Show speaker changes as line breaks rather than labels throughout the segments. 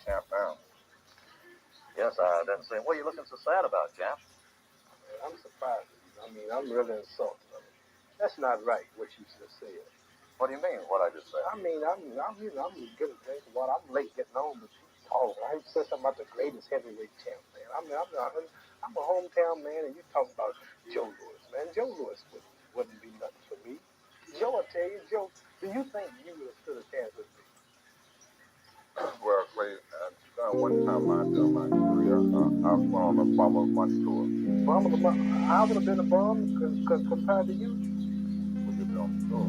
champ now. Yes, I didn't say. What are you looking so sad about, Jeff?
I'm surprised. I mean, I'm really insulted. I mean, that's not right, what you just said.
What do you mean, what I just said?
I mean, I'm getting a drink of water. I'm late getting home, but you talk. I said something about the greatest heavyweight champ, man. I'm a hometown man, and you talking about Joe Louis, man. Joe Louis wouldn't be nothing for me. Joe, I tell you, Joe, do you think you would have stood a chance with me?
Well, Clay, one time during my career, I was on a Formula One tour.
I would have been a bum because compared to you.
Well, you've been on the tour.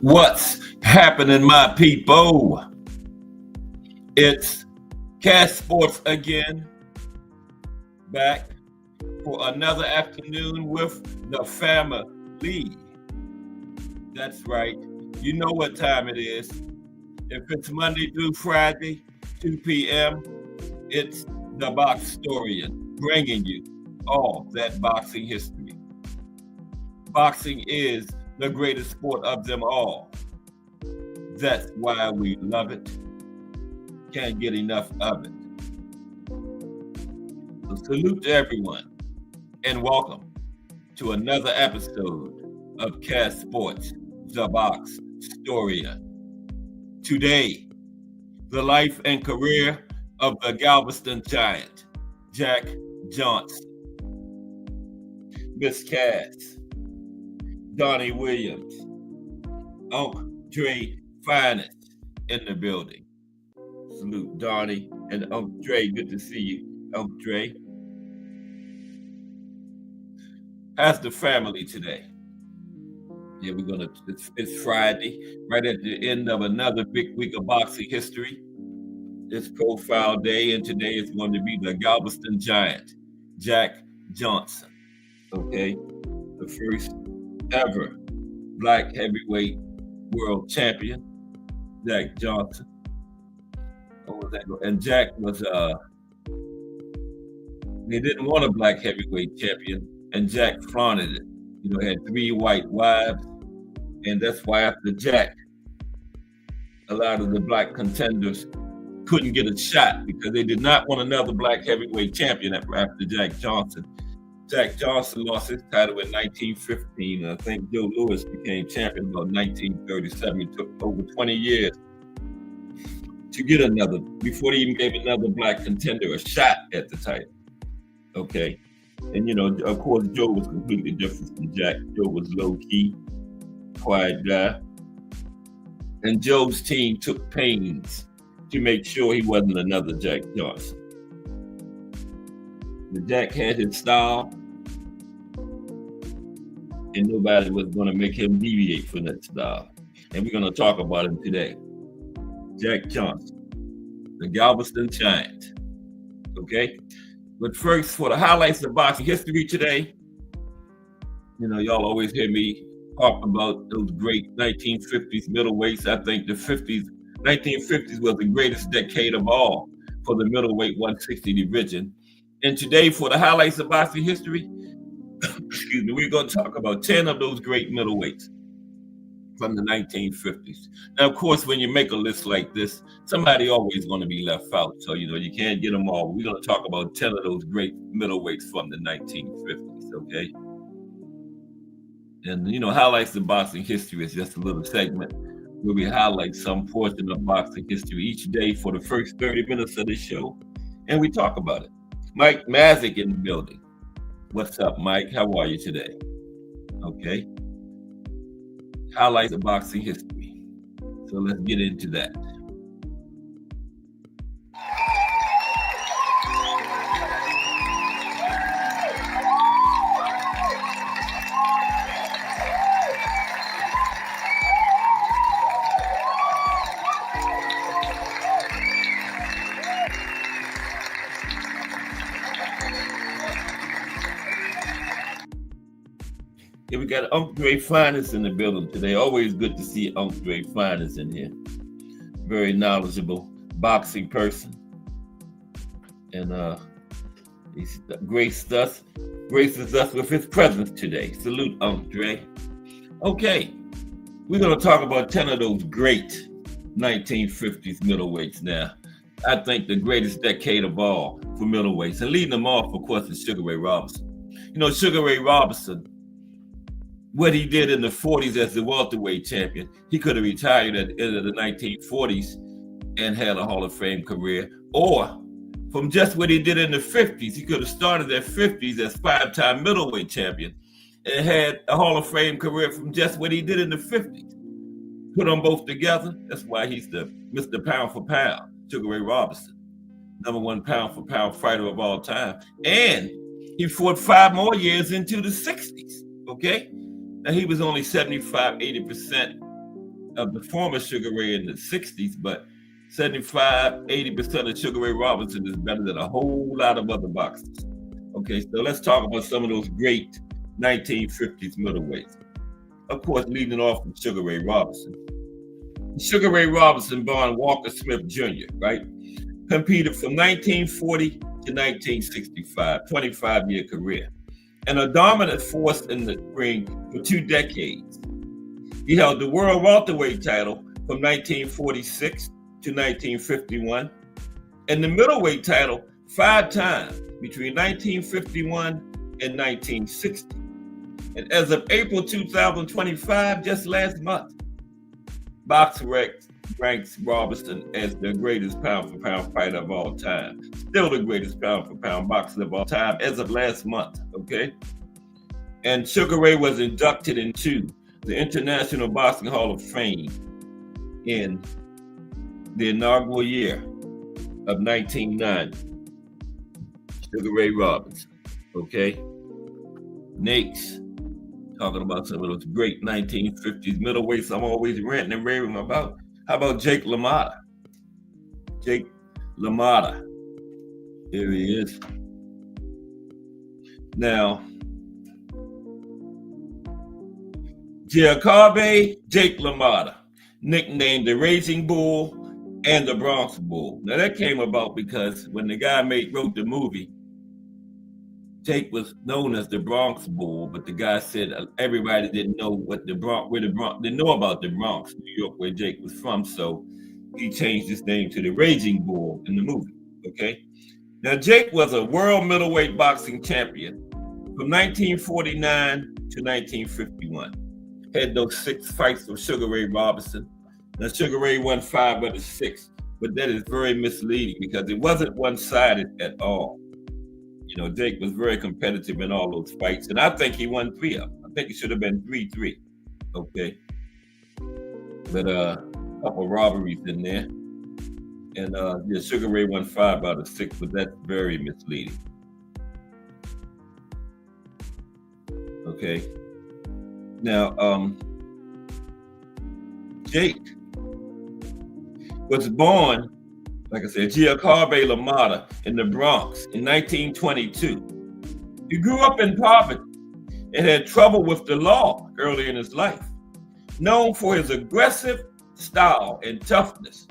What's happening, my people? It's Cash Sports again, back for another afternoon with the family. That's right. You know what time it is. If it's Monday through Friday, 2 p.m., it's the Boxtorian, bringing you all that boxing history. Boxing is the greatest sport of them all. That's why we love it. Can't get enough of it. So salute to everyone and welcome to another episode of Cash Sports, the Boxtorian. Today, the life and career of the Galveston Giant, Jack Johnsonn. Miss Cass, Donnie Williams, Uncle Dre Finest in the building. Salute Donnie and Uncle Dre. Good to see you, Uncle Dre. How's the family today? Yeah, it's Friday, right at the end of another big week of boxing history. It's Profile Day, and today is going to be the Galveston Giant, Jack Johnsonn. Okay, the first ever black heavyweight world champion, Jack Johnsonn. And Jack was they didn't want a black heavyweight champion, and Jack flaunted it. You know, had 3 white wives, and that's why after Jack, a lot of the black contenders couldn't get a shot because they did not want another black heavyweight champion after Jack Johnsonn. Jack Johnsonn lost his title in 1915. I think Joe Louis became champion about 1937. It took over 20 years to get another, before they even gave another black contender a shot at the title. Okay. And, of course, Joe was completely different from Jack. Joe was low-key, quiet guy. And Joe's team took pains to make sure he wasn't another Jack Johnsonn. But Jack had his style, and nobody was going to make him deviate from that style. And we're going to talk about him today. Jack Johnsonn, the Galveston Giant. Okay? But first, for the highlights of boxing history today, y'all always hear me talk about those great 1950s middleweights. I think the 1950s was the greatest decade of all for the middleweight 160 division. And today, for the highlights of boxing history, we're going to talk about 10 of those great middleweights from the 1950s. Now, of course, when you make a list like this, somebody always going to be left out. So, you can't get them all. We're going to talk about 10 of those great middleweights from the 1950s, okay? And, highlights of boxing history is just a little segment where we highlight some portion of boxing history each day for the first 30 minutes of the show. And we talk about it. Mike Mazik in the building. What's up, Mike? How are you today? Okay. Highlights of boxing history. So let's get into that. Yeah, we got Dre Finest in the building today. Always good to see Dre Finest in here. Very knowledgeable boxing person. And he's graces us with his presence today. Salute, Dre. Okay, we're going to talk about 10 of those great 1950s middleweights now. I think the greatest decade of all for middleweights. And leading them off, of course, is Sugar Ray Robinson. Sugar Ray Robinson, what he did in the 40s as the welterweight champion, he could have retired at the end of the 1940s and had a Hall of Fame career. Or from just what he did in the 50s, he could have started at 50s as 5-time middleweight champion and had a Hall of Fame career from just what he did in the 50s. Put them both together, that's why he's the Mr. Pound for Pound, Sugar Ray Robinson, #1 pound for pound fighter of all time. And he fought 5 more years into the 60s, okay? Now, he was only 75-80% of the former Sugar Ray in the 60s, but 75-80% of Sugar Ray Robinson is better than a whole lot of other boxers. Okay, so let's talk about some of those great 1950s middleweights. Of course, leading off with Sugar Ray Robinson. Sugar Ray Robinson, born Walker Smith Jr., right? Competed from 1940 to 1965, 25-year career, and a dominant force in the ring for 2 decades. He held the world welterweight title from 1946 to 1951, and the middleweight title 5 times between 1951 and 1960. And as of April 2025, just last month, BoxRec ranks Robinson as the greatest pound-for-pound fighter of all time. Still the greatest pound-for-pound boxer of all time as of last month, okay? And Sugar Ray was inducted into the International Boxing Hall of Fame in the inaugural year of 1990. Sugar Ray Robinson, okay? Next, talking about some of those great 1950s middleweights I'm always ranting and raving about. How about Jake LaMotta? Jake LaMotta. Here he is. Now, Giacobbe Jake LaMotta, nicknamed the Raging Bull and the Bronx Bull. Now, that came about because when the guy wrote the movie, Jake was known as the Bronx Bull, but the guy said everybody didn't know what didn't know about the Bronx, New York, where Jake was from. So he changed his name to the Raging Bull in the movie. Okay. Now Jake was a world middleweight boxing champion from 1949 to 1951. Had those 6 fights with Sugar Ray Robinson. Now, Sugar Ray won 5 of the 6, but that is very misleading because it wasn't one-sided at all. You know, Jake was very competitive in all those fights, and I think he won 3 of them. I think it should have been 3-3, okay? But a couple robberies in there. And yeah, Sugar Ray won 5 out of 6, but that's very misleading. Okay. Now, Jake was born, like I said, Giacobbe LaMotta in the Bronx in 1922. He grew up in poverty and had trouble with the law early in his life. Known for his aggressive style and toughness,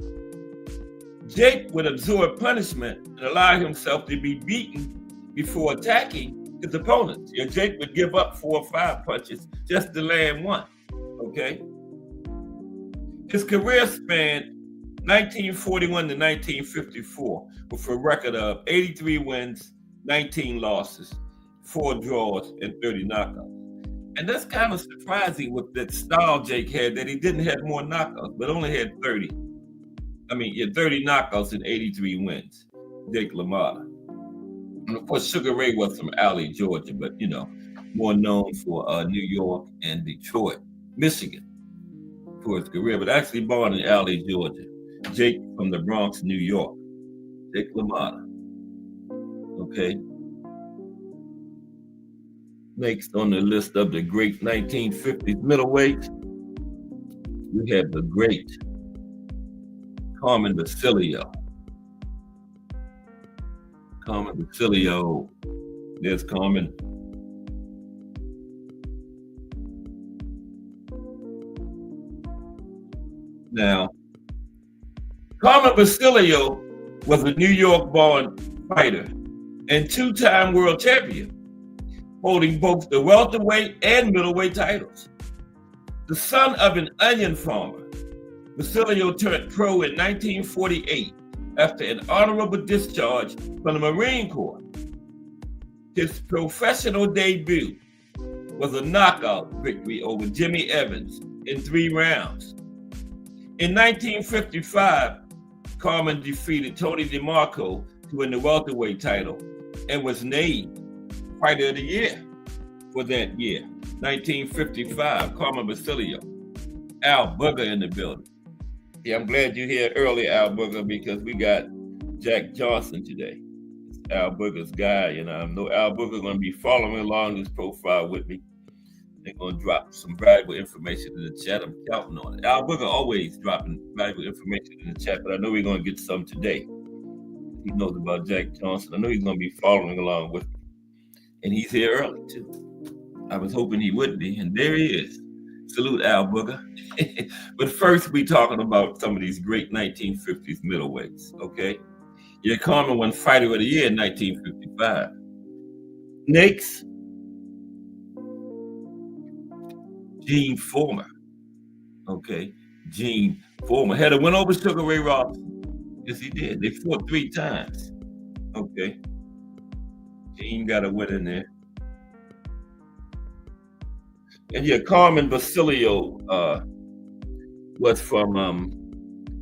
Jake would absorb punishment and allow himself to be beaten before attacking his opponents. Yeah, Jake would give up 4 or 5 punches just to land one, okay? His career spanned 1941 to 1954 with a record of 83 wins, 19 losses, 4 draws, and 30 knockouts. And that's kind of surprising with that style Jake had, that he didn't have more knockouts, but only had 30. I mean, yeah, 30 knockouts and 83 wins, Jake LaMotta. And of course, Sugar Ray was from Alley, Georgia, but, you know, more known for New York and Detroit, Michigan for his career, but actually born in Alley, Georgia. Jake from the Bronx, New York, Jake LaMotta. Okay. Next on the list of the great 1950s middleweights, we have the great Carmen Basilio. Carmen Basilio. There's Carmen. Now, Carmen Basilio was a New York-born fighter and 2-time world champion, holding both the welterweight and middleweight titles. The son of an onion farmer, Basilio turned pro in 1948 after an honorable discharge from the Marine Corps. His professional debut was a knockout victory over Jimmy Evans in 3 rounds. In 1955, Carmen defeated Tony DeMarco to win the welterweight title and was named Fighter of the Year for that year, 1955, Carmen Basilio. Al Booger in the building. Yeah, I'm glad you're here early, Al Booger, because we got Jack Johnsonn today. It's Al Booger's guy, and I know Al Booger going to be following along this profile with me. They're going to drop some valuable information in the chat. I'm counting on it. Al Booger always dropping valuable information in the chat, but I know we're going to get some today. He knows about Jack Johnsonn. I know he's going to be following along with me. And he's here early, too. I was hoping he would be, and there he is. Salute, Al Booger. But first, we're talking about some of these great 1950s middleweights, okay? Yeah, Carmen won Fighter of the Year in 1955. Next, Gene Foreman. Okay, Gene Foreman had a win over Sugar Ray Robinson. Yes, he did. They fought 3 times. Okay, Gene got a win in there. And yeah, Carmen Basilio was from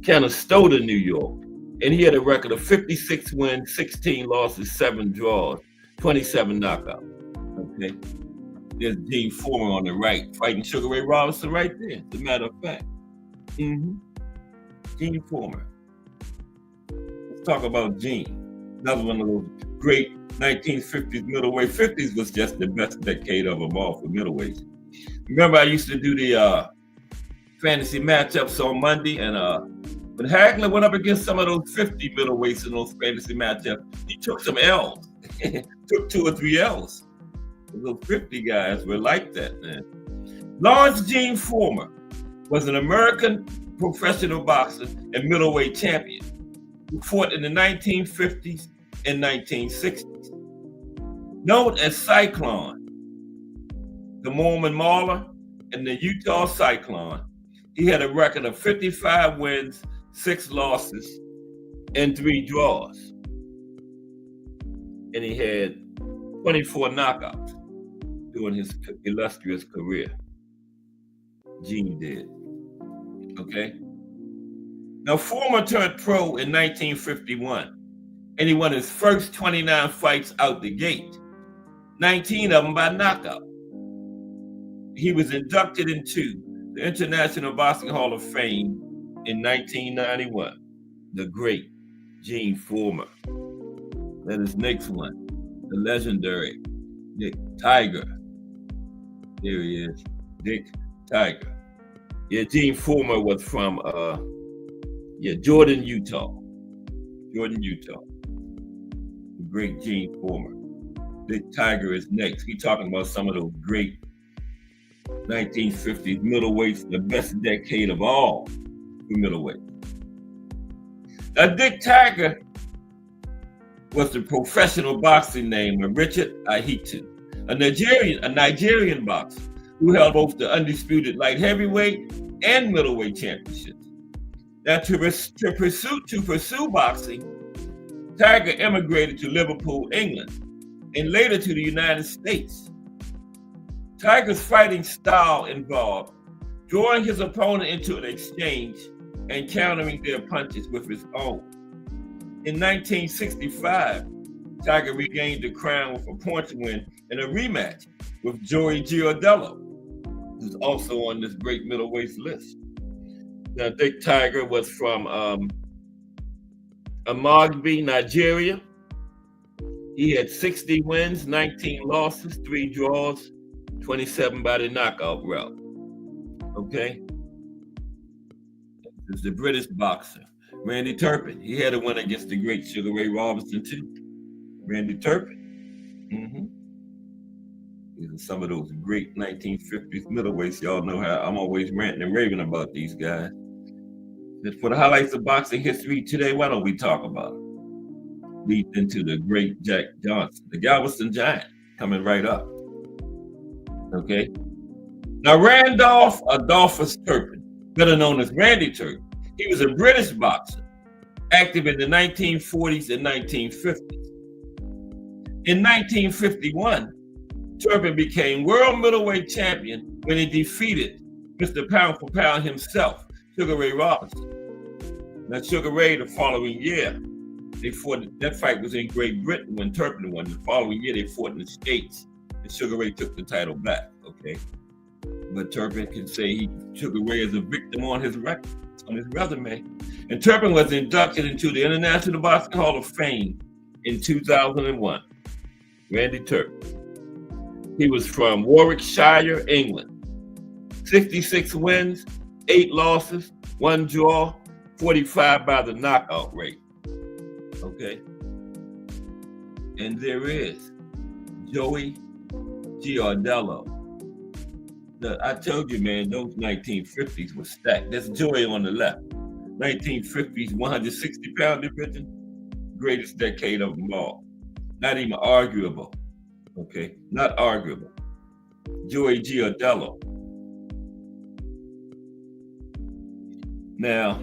Canastota, New York. And he had a record of 56 wins, 16 losses, 7 draws, 27 knockouts. Okay. There's Gene Foreman on the right, fighting Sugar Ray Robinson right there, as a matter of fact. Gene Foreman. Let's talk about Gene. Another one of those great 1950s middleweight. 50s was just the best decade of them all for middleweights. Remember, I used to do the fantasy matchups on Monday, and when Hagler went up against some of those 50 middleweights in those fantasy matchups, he took some L's. Took 2 or 3 L's. Those 50 guys were like that, man. Lawrence Gene Foreman was an American professional boxer and middleweight champion who fought in the 1950s and 1960s. Known as Cyclone, the Mormon Mauler, and the Utah Cyclone, he had a record of 55 wins, 6 losses, and 3 draws. And he had 24 knockouts. during his illustrious career. Gene did. Okay. Now, Foreman turned pro in 1951, and he won his first 29 fights out the gate, 19 of them by knockout. He was inducted into the International Boxing Hall of Fame in 1991. The great Gene Foreman. That is next one, the legendary Dick Tiger. There he is, Dick Tiger. Yeah, Gene Foreman was from Jordan, Utah. Jordan, Utah. The great Gene Foreman. Dick Tiger is next. We're talking about some of those great 1950s middleweights, the best decade of all for middleweight. Now, Dick Tiger was the professional boxing name of Richard Ahitu, a Nigerian boxer who held both the undisputed light heavyweight and middleweight championships. Now, to pursue boxing, Tiger emigrated to Liverpool, England, and later to the United States. Tiger's fighting style involved drawing his opponent into an exchange and countering their punches with his own. In 1965, Tiger regained the crown with a point win in a rematch with Joey Giardello, who's also on this great middleweight list. Now, Dick Tiger was from Amagbi, Nigeria. He had 60 wins, 19 losses, 3 draws, 27 by the knockout route. Okay? This is the British boxer, Randy Turpin. He had a win against the great Sugar Ray Robinson, too. Randy Turpin. These are some of those great 1950s middleweights. Y'all know how I'm always ranting and raving about these guys. For the highlights of boxing history today, why don't we talk about it? Leads into the great Jack Johnsonn, the Galveston Giant, coming right up. Okay? Now, Randolph Adolphus Turpin, better known as Randy Turpin, he was a British boxer, active in the 1940s and 1950s. In 1951, Turpin became world middleweight champion when he defeated Mr. Pound for Pound himself, Sugar Ray Robinson. Now, Sugar Ray, the following year, that fight was in Great Britain when Turpin won. The following year, they fought in the States, and Sugar Ray took the title back, okay? But Turpin can say he took Ray as a victim on his record, on his resume. And Turpin was inducted into the International Boxing Hall of Fame in 2001. Randy Turpin. He was from Warwickshire, England. 66 wins, 8 losses, 1 draw, 45 by the knockout rate. Okay. And there is Joey Giardello. I told you, man, those 1950s were stacked. That's Joey on the left. 1950s, 160-pound division, greatest decade of them all. Not even arguable. Okay, not arguable. Joey Giardello. Now,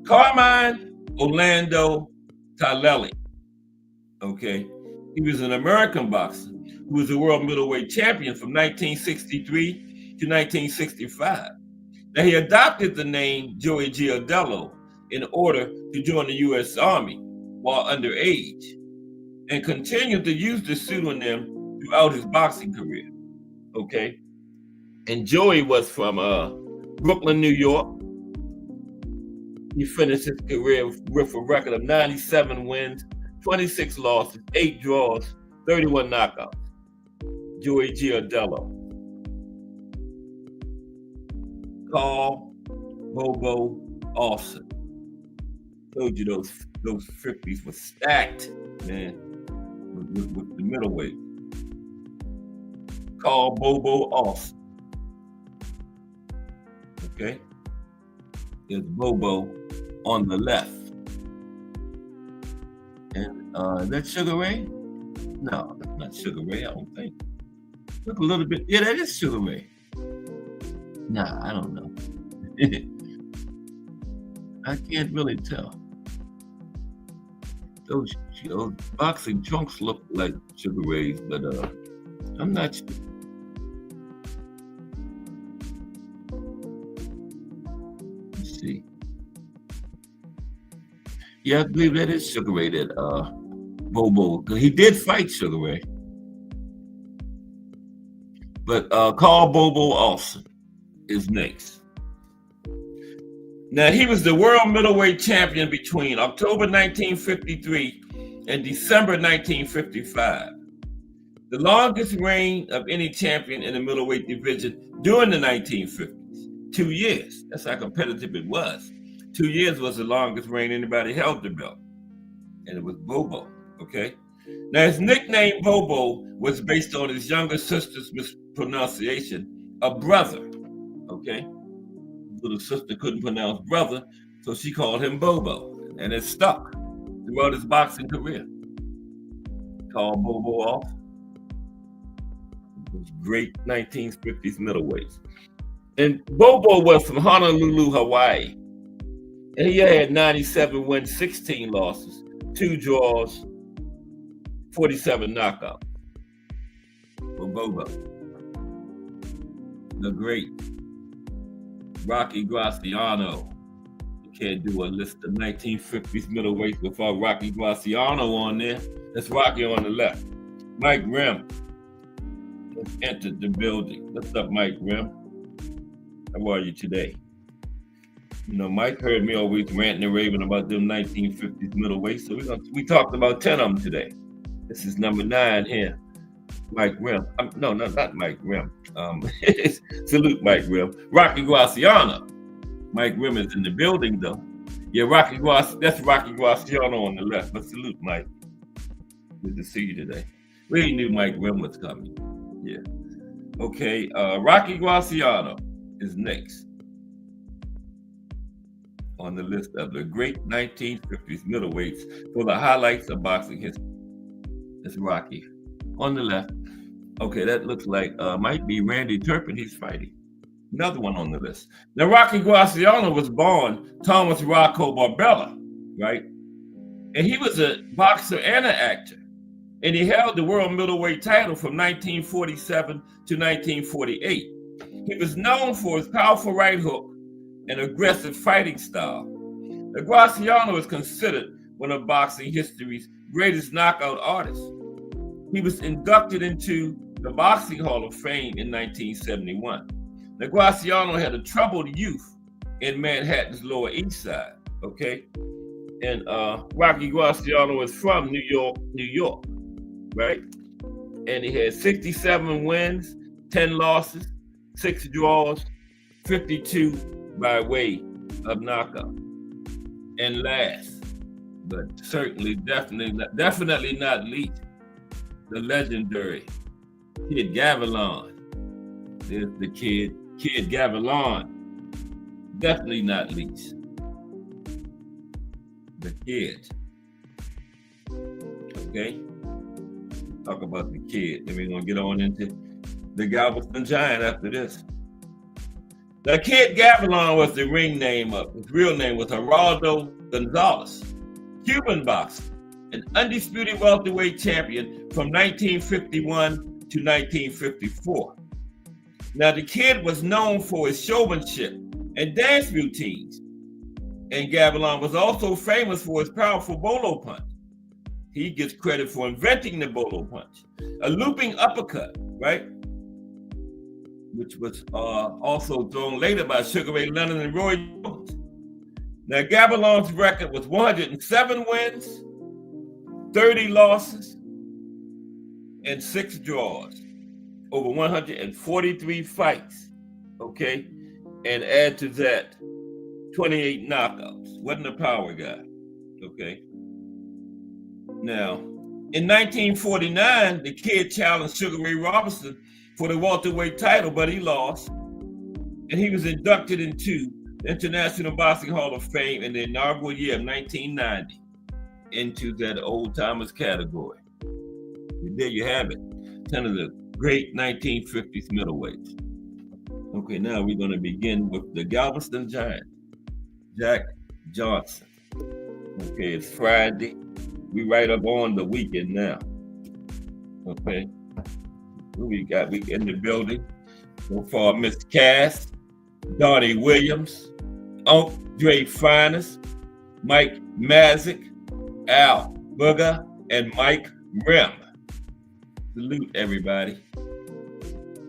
Carmine Orlando Talelli. Okay, he was an American boxer who was a world middleweight champion from 1963 to 1965. Now, he adopted the name Joey Giardello in order to join the U.S. Army while underage and continued to use the pseudonym throughout his boxing career. Okay, and Joey was from Brooklyn, New York. He finished his career with a record of 97 wins, 26 losses, 8 draws, 31 knockouts. Joey Giardello. Carl Bobo Austin. Told you those 50s were stacked, man, with the middleweight. Carl Bobo Austin. Okay? There's Bobo on the left. And is that Sugar Ray? No, that's not Sugar Ray, I don't think. Look a little bit. Yeah, that is Sugar Ray. Nah, I don't know. I can't really tell. Those boxing trunks look like Sugar Rays, but I'm not sure. Yeah, I believe that is Sugar Ray that Bobo. 'Cause he did fight Sugar Ray. But Carl Bobo Olsen is next. Now, he was the world middleweight champion between October 1953 and December 1955. The longest reign of any champion in the middleweight division during the 1950s. 2 years. That's how competitive it was. 2 years was the longest reign anybody held the belt. And it was Bobo, okay? Now, his nickname Bobo was based on his younger sister's mispronunciation of brother, okay? Little sister couldn't pronounce brother, so she called him Bobo, and it stuck throughout his boxing career. Called Bobo off. It was great 1950s middleweights. And Bobo was from Honolulu, Hawaii. And he had 97 wins, 16 losses, 2 draws, 47 knockouts. For Bobo. The great Rocky Graziano. You can't do a list of 1950s middleweights without Rocky Graziano on there. That's Rocky on the left. Mike Rim has entered the building. What's up, Mike Rim? How are you today? You know, Mike heard me always ranting and raving about them 1950s middleweights, so we talked about 10 of them today. This is number 9 here. Mike Rim. No, not Mike Rim. Salute Mike Rim. Rocky Graziano. Mike Rim is in the building, though. Yeah, that's Rocky Graziano on the left. But salute, Mike. Good to see you today. We knew Mike Rim was coming. Yeah. Okay, Rocky Graziano is next on the list of the great 1950s middleweights for the highlights of boxing history. It's Rocky. On the left. Okay, that looks like might be Randy Turpin he's fighting. Another one on the list. Now, Rocky Graziano was born Thomas Rocco Barbella, right? And he was a boxer and an actor. And he held the world middleweight title from 1947 to 1948. He was known for his powerful right hook and aggressive fighting style. Now, Graziano is considered one of boxing history's greatest knockout artists. He was inducted into the Boxing Hall of Fame in 1971. Now, Graziano had a troubled youth in Manhattan's Lower East Side, okay? And Rocky Graziano is from New York, right? And he had 67 wins, 10 losses, 6 draws, 52 by way of knockout. And last, but certainly, definitely not least, the legendary Kid Gavilan. There's the Kid Gavilan. Definitely not least. The Kid. Okay? Talk about the Kid. Then we're going to get on into the Galveston Giant after this. The Kid Gavilan was the ring name of his real name was Geraldo Gonzalez, Cuban boxer, an undisputed welterweight champion from 1951 to 1954. Now, the Kid was known for his showmanship and dance routines, and Gavilan was also famous for his powerful bolo punch. He gets credit for inventing the bolo punch, a looping uppercut, right? Which was also thrown later by Sugar Ray Leonard and Roy Jones. Now, Gavilan's record was 107 wins, 30 losses, and 6 draws, over 143 fights, okay? And add to that 28 knockouts. Wasn't a power guy, okay? Now, in 1949, the Kid challenged Sugar Ray Robinson for the welterweight title, but he lost. And he was inducted into the International Boxing Hall of Fame in the inaugural year of 1990 into that old-timers category. And there you have it, 10 of the great 1950s middleweights. Okay, now we're going to begin with the Galveston Giant, Jack Johnsonn. Okay, it's Friday. We right up on the weekend now. Okay. Who we got? We in the building. So far, Mr. Cass, Donnie Williams, Dre Finest, Mike Mazik, Al Booger, and Mike Rim. Salute everybody.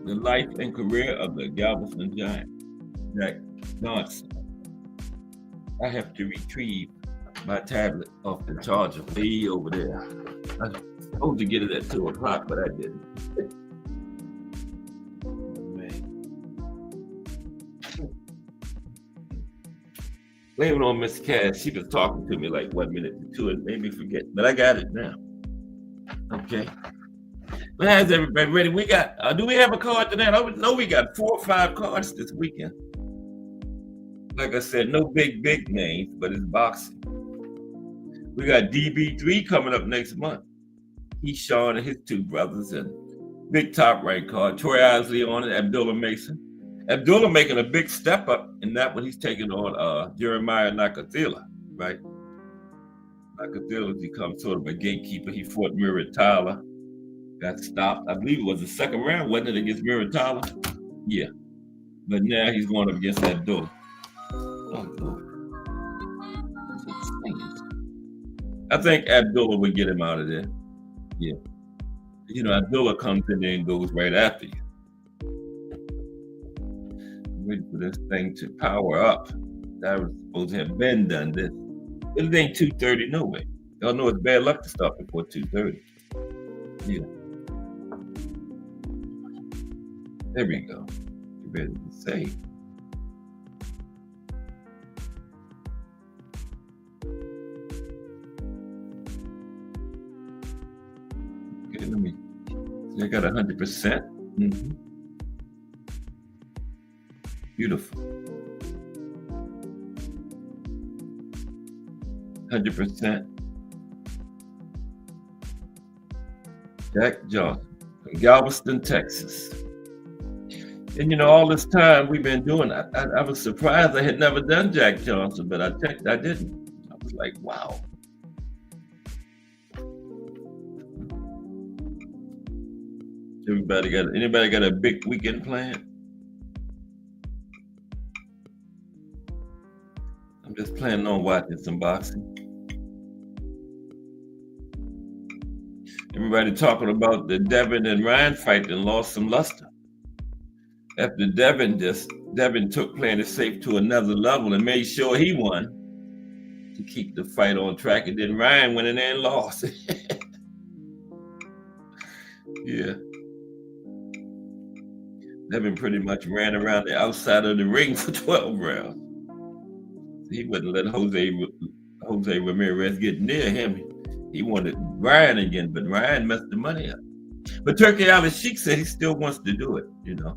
The life and career of the Galveston Giant, Jack Johnsonn. I have to retrieve my tablet off the charger way over there. I was supposed to get it at 2 o'clock, but I didn't. Blame it on Miss Cass. She was talking to me like 1 minute to 2 and made me forget. But I got it now. Okay. But how's everybody ready? We got, do we have a card tonight? I know we got 4 or 5 cards this weekend. Like I said, no big names, but it's boxing. We got DB3 coming up next month. He's Sean and his 2 brothers and big top rank card. Troy Isley on it, Abdullah Mason. Abdullah making a big step up in that one. He's taking on Jeremiah Nakathila, right? Nakathila has become sort of a gatekeeper. He fought Murat Tyler, got stopped. I believe it was the 2nd round, wasn't it, against Murat Tyler? Yeah. But now he's going up against Abdullah. Oh, Lord. I think Abdullah would get him out of there. Yeah. You know, Abdullah comes in there and goes right after you. Waiting for this thing to power up. That was supposed to have been done this. It ain't 2:30 no way. Y'all know it's bad luck to start before 2:30. Yeah. There we go. You ready to say. Okay, let me see. I got 100%. Mm-hmm. Beautiful. 100%. Jack Johnsonn from Galveston, Texas. And you know, all this time we've been doing, I was surprised I had never done Jack Johnsonn, but I checked, I didn't. I was like, wow. Anybody got a big weekend planned? I'm just planning on watching some boxing. Everybody talking about the Devin and Ryan fight and lost some luster. After Devin took playing it safe to another level and made sure he won to keep the fight on track, and then Ryan went in there and lost. Yeah. Devin pretty much ran around the outside of the ring for 12 rounds. He wouldn't let Jose Ramirez get near him. He wanted Ryan again, but Ryan messed the money up. But Turkey Ali Sheik said he still wants to do it, you know.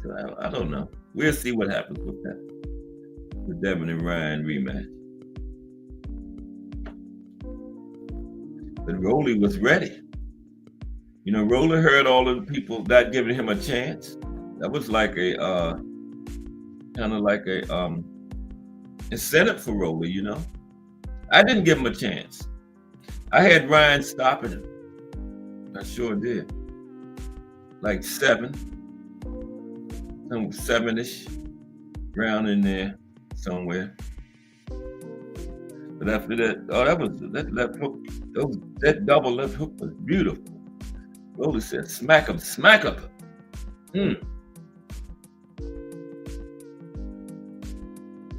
So I don't know. We'll see what happens with that. The Devin and Ryan rematch. But Rolly was ready. You know, Rolly heard all of the people not giving him a chance. That was like a kind of like a incentive for Rolly, you know. I didn't give him a chance. I had Ryan stopping him. I sure did. Like 7-ish round in there somewhere. But after that, that left hook, that double left hook was beautiful. Rolly said, smack him.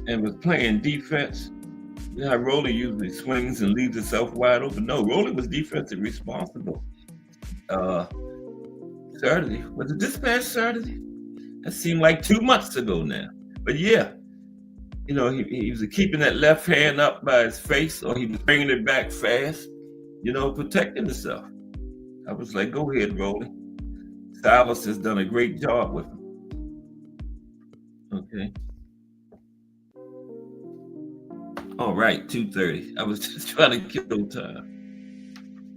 And was playing defense. You know how Rolly usually swings and leaves himself wide open. No, Rolly was defensive responsible. Saturday, was it this past Saturday? That seemed like 2 months ago now. But yeah, you know, he was keeping that left hand up by his face, or he was bringing it back fast, you know, protecting himself. I was like, go ahead, Rolly. Silas has done a great job with him. Okay. All right, 2:30. I was just trying to kill time.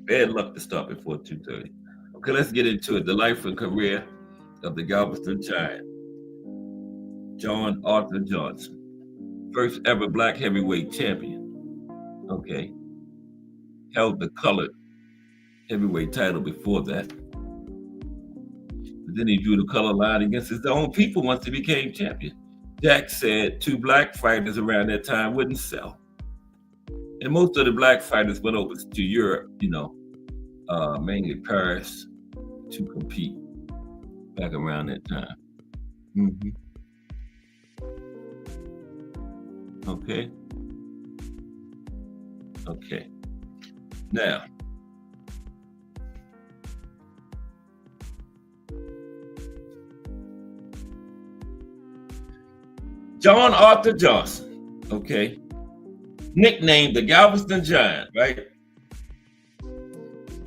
Bad luck to start before 2:30. Okay, let's get into it. The life and career of the Galveston Giant, John Arthur Johnsonn, first ever black heavyweight champion. Okay. Held the colored heavyweight title before that. But then he drew the color line against his own people once he became champion. Jack said 2 black fighters around that time wouldn't sell. And most of the black fighters went over to Europe, mainly Paris, to compete back around that time. Mm-hmm. Okay. Now, John Arthur Johnsonn, nicknamed the Galveston Giant, right?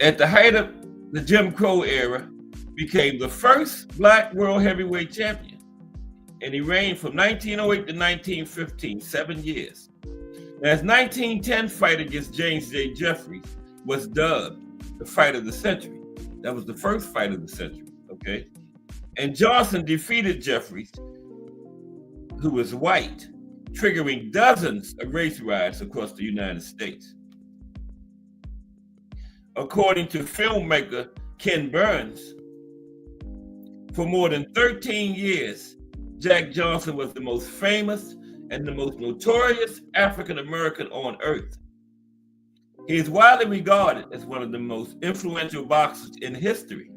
At the height of the Jim Crow era, became the first black world heavyweight champion. And he reigned from 1908 to 1915, 7 years. Now, his 1910 fight against James J. Jeffries was dubbed the fight of the century. That was the first fight of the century, okay? And Johnsonn defeated Jeffries, who was white, triggering dozens of race riots across the United States. According to filmmaker Ken Burns, for more than 13 years, Jack Johnsonn was the most famous and the most notorious African American on earth. He is widely regarded as one of the most influential boxers in history.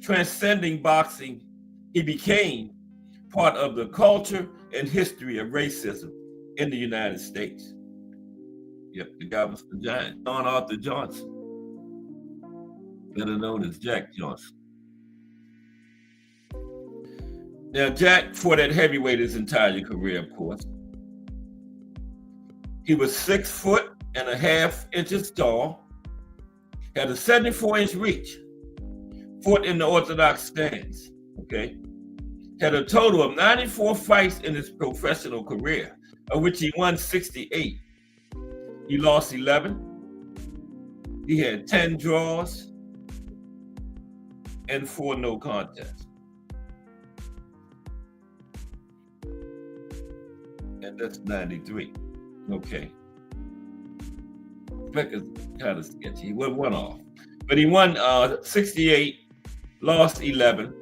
Transcending boxing, he became part of the culture and history of racism in the United States. Yep, the Galveston Giant, John Arthur Johnsonn, better known as Jack Johnsonn. Now, Jack fought at heavyweight his entire career, of course. He was 6'1.5" tall, had a 74-inch reach, fought in the orthodox stance, had a total of 94 fights in his professional career, of which he won 68. He lost 11. He had 10 draws and 4 no contests. And that's 93. Okay. Becker's kind of sketchy. He won one off. But he won 68, lost 11,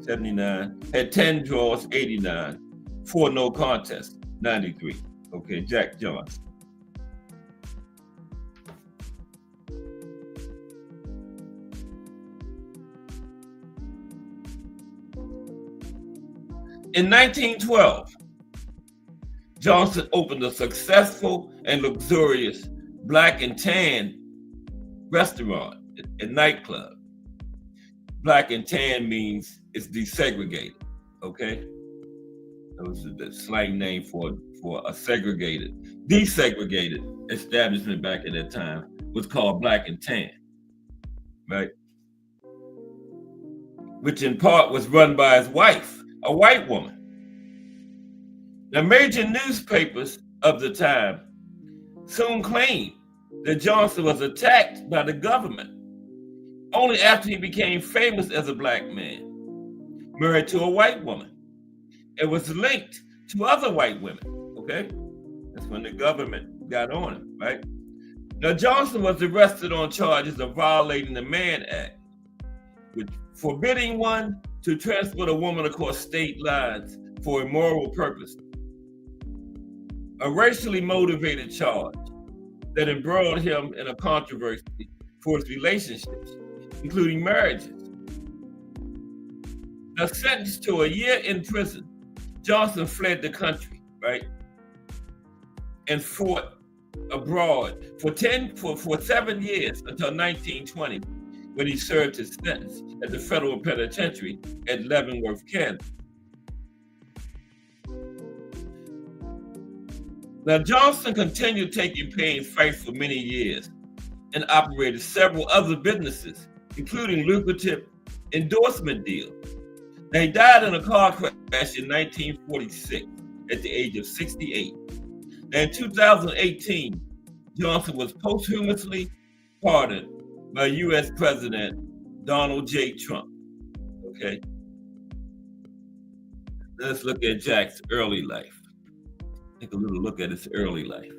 79, had 10 draws, 89, 4 no contests, 93. Okay, Jack Johnsonn. In 1912, Johnsonn opened a successful and luxurious black and tan restaurant and nightclub. Black and tan means it's desegregated, okay? That was the slang name for a desegregated establishment back at that time was called Black and Tan, right? Which in part was run by his wife, a white woman. The major newspapers of the time soon claimed that Johnsonn was attacked by the government only after he became famous as a black man, married to a white woman. It was linked to other white women, okay? That's when the government got on him, right? Now, Johnsonn was arrested on charges of violating the Mann Act, with forbidding one to transport a woman across state lines for immoral purposes. A racially motivated charge that embroiled him in a controversy for his relationships, including marriages. Now, sentenced to a year in prison, Johnsonn fled the country, right? And fought abroad for 7 years until 1920, when he served his sentence at the federal penitentiary at Leavenworth, Kansas. Now, Johnsonn continued taking paying fights for many years and operated several other businesses, including lucrative endorsement deals. Now, he died in a car crash in 1946 at the age of 68. Now, in 2018, Johnsonn was posthumously pardoned by U.S. President Donald J. Trump. Okay. Let's look at Jack's early life. Take a little look at his early life.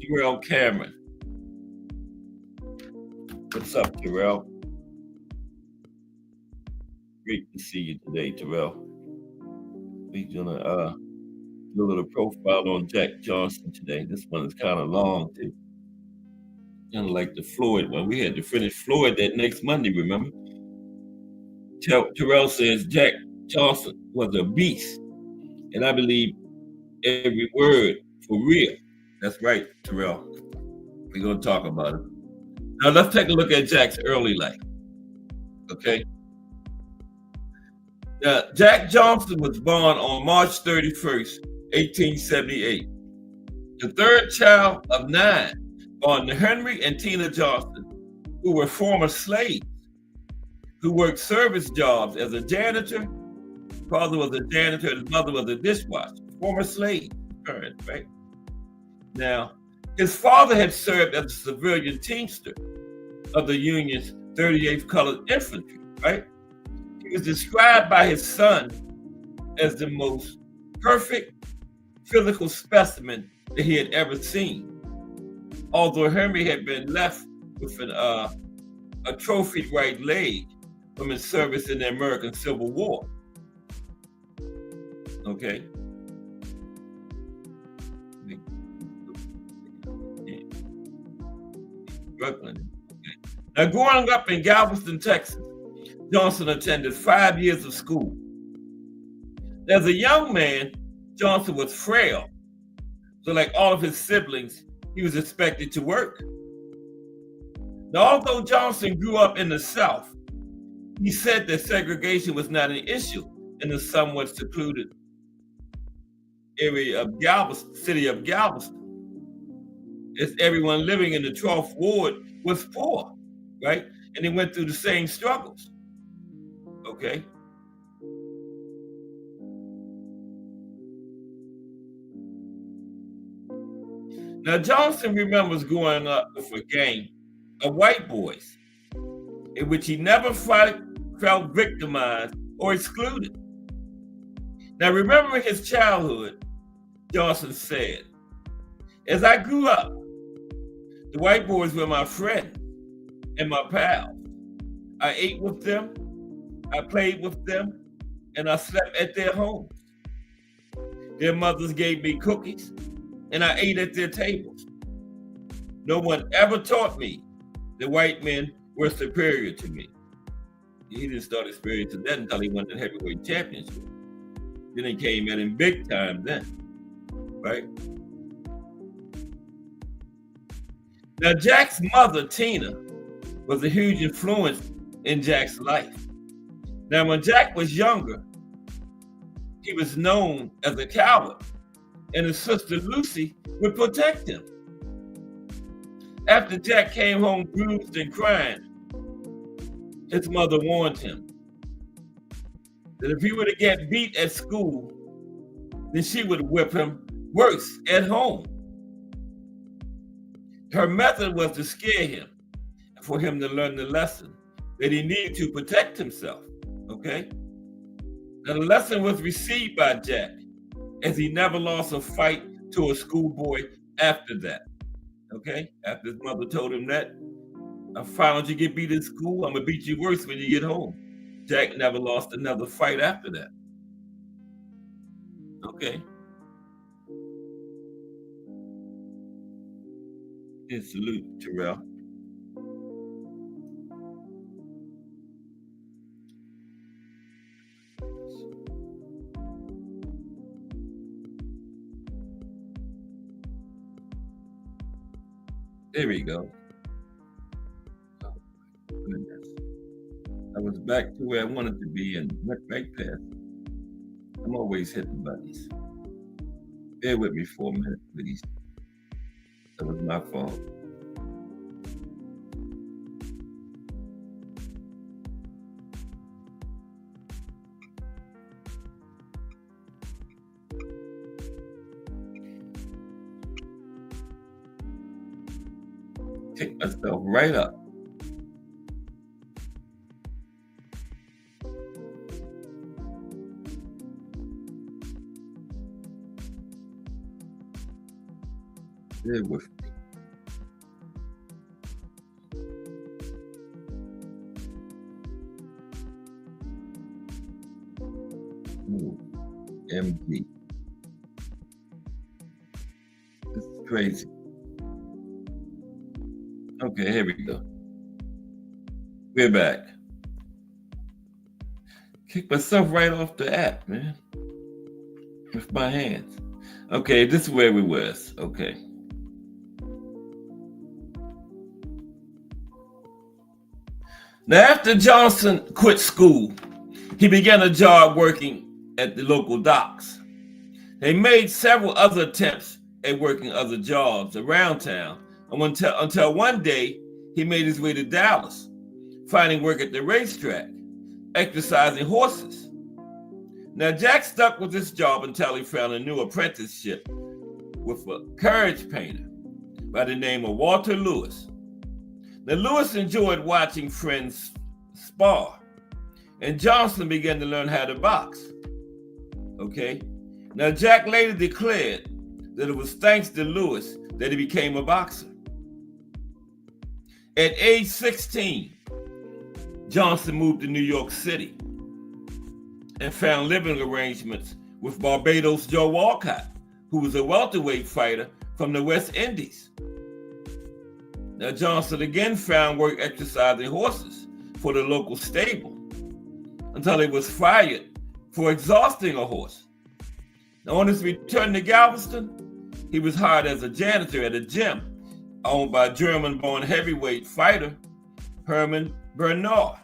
Terrell Cameron. What's up, Terrell? Great to see you today, Terrell. We're gonna do a little profile on Jack Johnston today. This one is kind of long too. Kind of like the Floyd one. We had to finish Floyd that next Monday, remember? Terrell says Jack Johnston was a beast. And I believe every word for real. That's right, Terrell. We're going to talk about it. Now let's take a look at Jack's early life. Okay? Now, Jack Johnston was born on March 31st, 1878. The third child of 9, born to Henry and Tina Johnston, who were former slaves, who worked service jobs as a janitor. Father was a janitor, his mother was a dishwasher. Former slave parents, right? Now, his father had served as a civilian teamster of the Union's 38th Colored Infantry, right? He was described by his son as the most perfect physical specimen that he had ever seen. Although Henry had been left with a trophied right leg from his service in the American Civil War. Okay. Struggling. Okay. Now, growing up in Galveston, Texas, Johnston attended 5 years of school. As a young man, Johnston was frail. So like all of his siblings, he was expected to work. Now, although Johnston grew up in the South, he said that segregation was not an issue in the somewhat secluded area of Galveston, city of Galveston, as everyone living in the 12th Ward was poor, right? And they went through the same struggles, okay? Now, Johnston remembers growing up with a gang of white boys in which he never felt victimized or excluded. Now, remembering his childhood, Johnston said, as I grew up, the white boys were my friends and my pals. I ate with them, I played with them, and I slept at their homes. Their mothers gave me cookies, and I ate at their tables. No one ever taught me that white men were superior to me. He didn't start experiencing that until he won the heavyweight championship. Then he came in big time then, right? Now, Jack's mother, Tina, was a huge influence in Jack's life. Now, when Jack was younger, he was known as a coward, and his sister Lucy would protect him. After Jack came home bruised and crying, his mother warned him that if he were to get beat at school, then she would whip him worse at home. Her method was to scare him, for him to learn the lesson that he needed to protect himself, okay? Now, the lesson was received by Jack, as he never lost a fight to a schoolboy after that, okay? After his mother told him that, I found you get beat in school, I'm gonna beat you worse when you get home. Jack never lost another fight after that, okay? And salute, Terrell. There we go. Oh, goodness. I was back to where I wanted to be and went right past. I'm always hitting buttons. Bear with me for a minute, please. That was my fault. Pick myself right up. Bear with me. OMG. This is crazy. Okay, here we go. We're back. Kick myself right off the app, man. With my hands. Okay, this is where we was. Okay. Now, after Johnsonn quit school, he began a job working at the local docks. He made several other attempts at working other jobs around town until one day he made his way to Dallas, finding work at the racetrack, exercising horses. Now, Jack stuck with this job until he found a new apprenticeship with a carriage painter by the name of Walter Lewis. Now, Lewis enjoyed watching friends spar, and Johnsonn began to learn how to box. Okay? Now, Jack later declared that it was thanks to Lewis that he became a boxer. At age 16, Johnsonn moved to New York City and found living arrangements with Barbados Joe Walcott, who was a welterweight fighter from the West Indies. Now, Johnsonn again found work exercising horses for the local stable until he was fired for exhausting a horse. Now, on his return to Galveston, he was hired as a janitor at a gym owned by German-born heavyweight fighter Herman Bernard.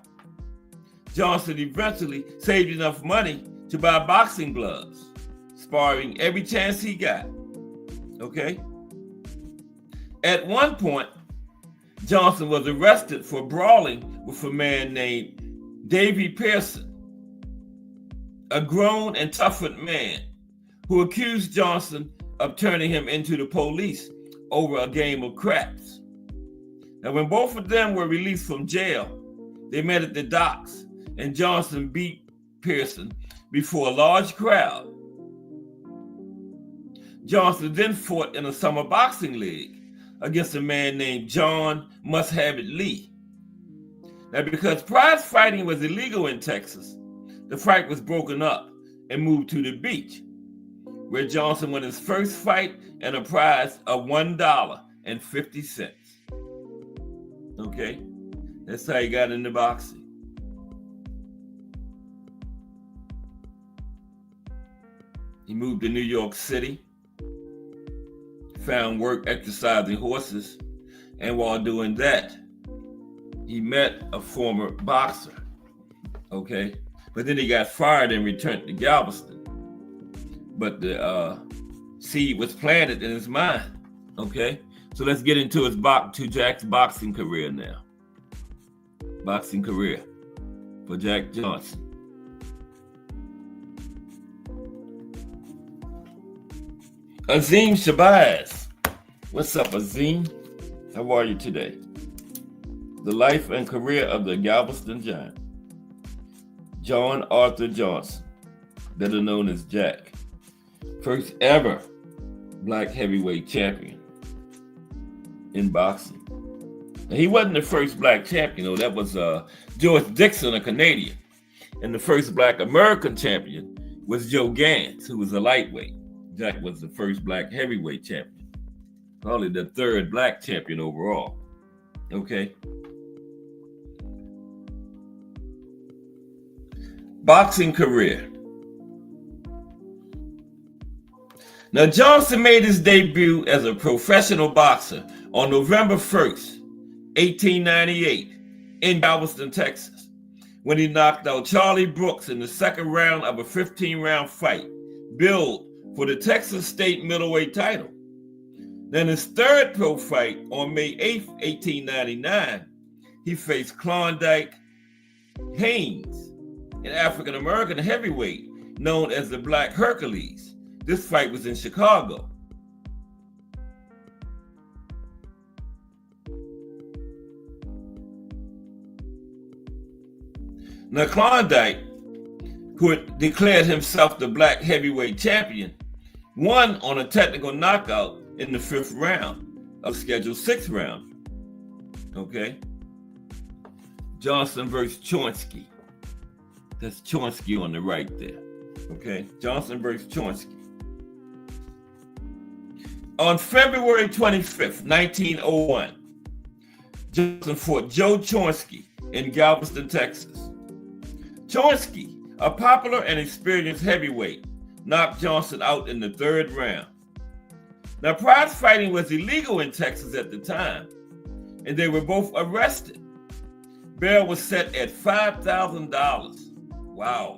Johnsonn eventually saved enough money to buy boxing gloves, sparring every chance he got. Okay? At one point, Johnsonn was arrested for brawling with a man named Davy Pearson, a grown and toughened man who accused Johnsonn of turning him into the police over a game of craps. Now, when both of them were released from jail, they met at the docks, and Johnsonn beat Pearson before a large crowd. Johnsonn then fought in a summer boxing league against a man named John Must-Have-It Lee. Now, because prize fighting was illegal in Texas, the fight was broken up and moved to the beach, where Johnsonn won his first fight and a prize of $1.50. Okay, that's how he got into boxing. He moved to New York City, found work exercising horses, and while doing that, he met a former boxer. Okay, but then he got fired and returned to Galveston. But the seed was planted in his mind. Okay, so let's get into Jack's boxing career now. Boxing career for Jack Johnsonn. Azim Shabazz. What's up, Azim? How are you today? The life and career of the Galveston Giant. John Arthur Johnsonn, better known as Jack. First ever black heavyweight champion in boxing. Now, he wasn't the first black champion, though. That was George Dixon, a Canadian. And the first black American champion was Joe Gans, who was a lightweight. Jack was the first black heavyweight champion. Probably the third black champion overall. Okay. Boxing career. Now, Johnsonn made his debut as a professional boxer on November 1st, 1898, in Galveston, Texas, when he knocked out Charlie Brooks in the second round of a 15-round fight, billed for the Texas State middleweight title. Then his third pro fight on May 8th, 1899, he faced Klondike Haynes, an African-American heavyweight known as the Black Hercules. This fight was in Chicago. Now, Klondike, who had declared himself the black heavyweight champion, won on a technical knockout in the 5th round of scheduled 6th round. Okay? Johnsonn versus Chomsky. That's Chomsky on the right there. Okay, Johnsonn versus Chonsky. On February 25th, 1901, Johnsonn fought Joe Chonsky in Galveston, Texas. Chonsky, a popular and experienced heavyweight, knocked Johnsonn out in the third round. Now, prize fighting was illegal in Texas at the time, and they were both arrested. Bail was set at $5,000. Wow,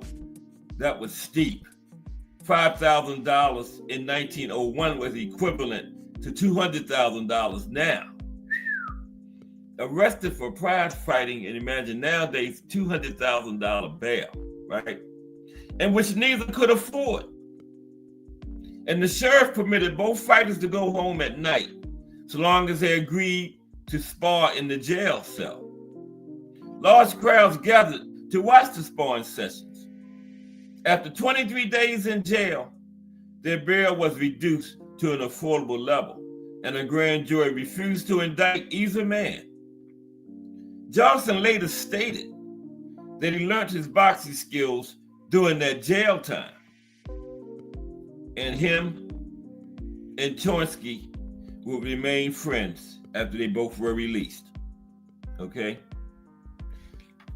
that was steep. $5,000 in 1901 was equivalent to $200,000 now. Arrested for prize fighting, and imagine nowadays $200,000 bail, right? And which neither could afford. And the sheriff permitted both fighters to go home at night, so long as they agreed to spar in the jail cell. Large crowds gathered to watch the sparring sessions. After 23 days in jail, their bail was reduced to an affordable level, and a grand jury refused to indict either man. Johnsonn later stated that he learned his boxing skills during that jail time, and him and Chonsky would remain friends after they both were released. Okay?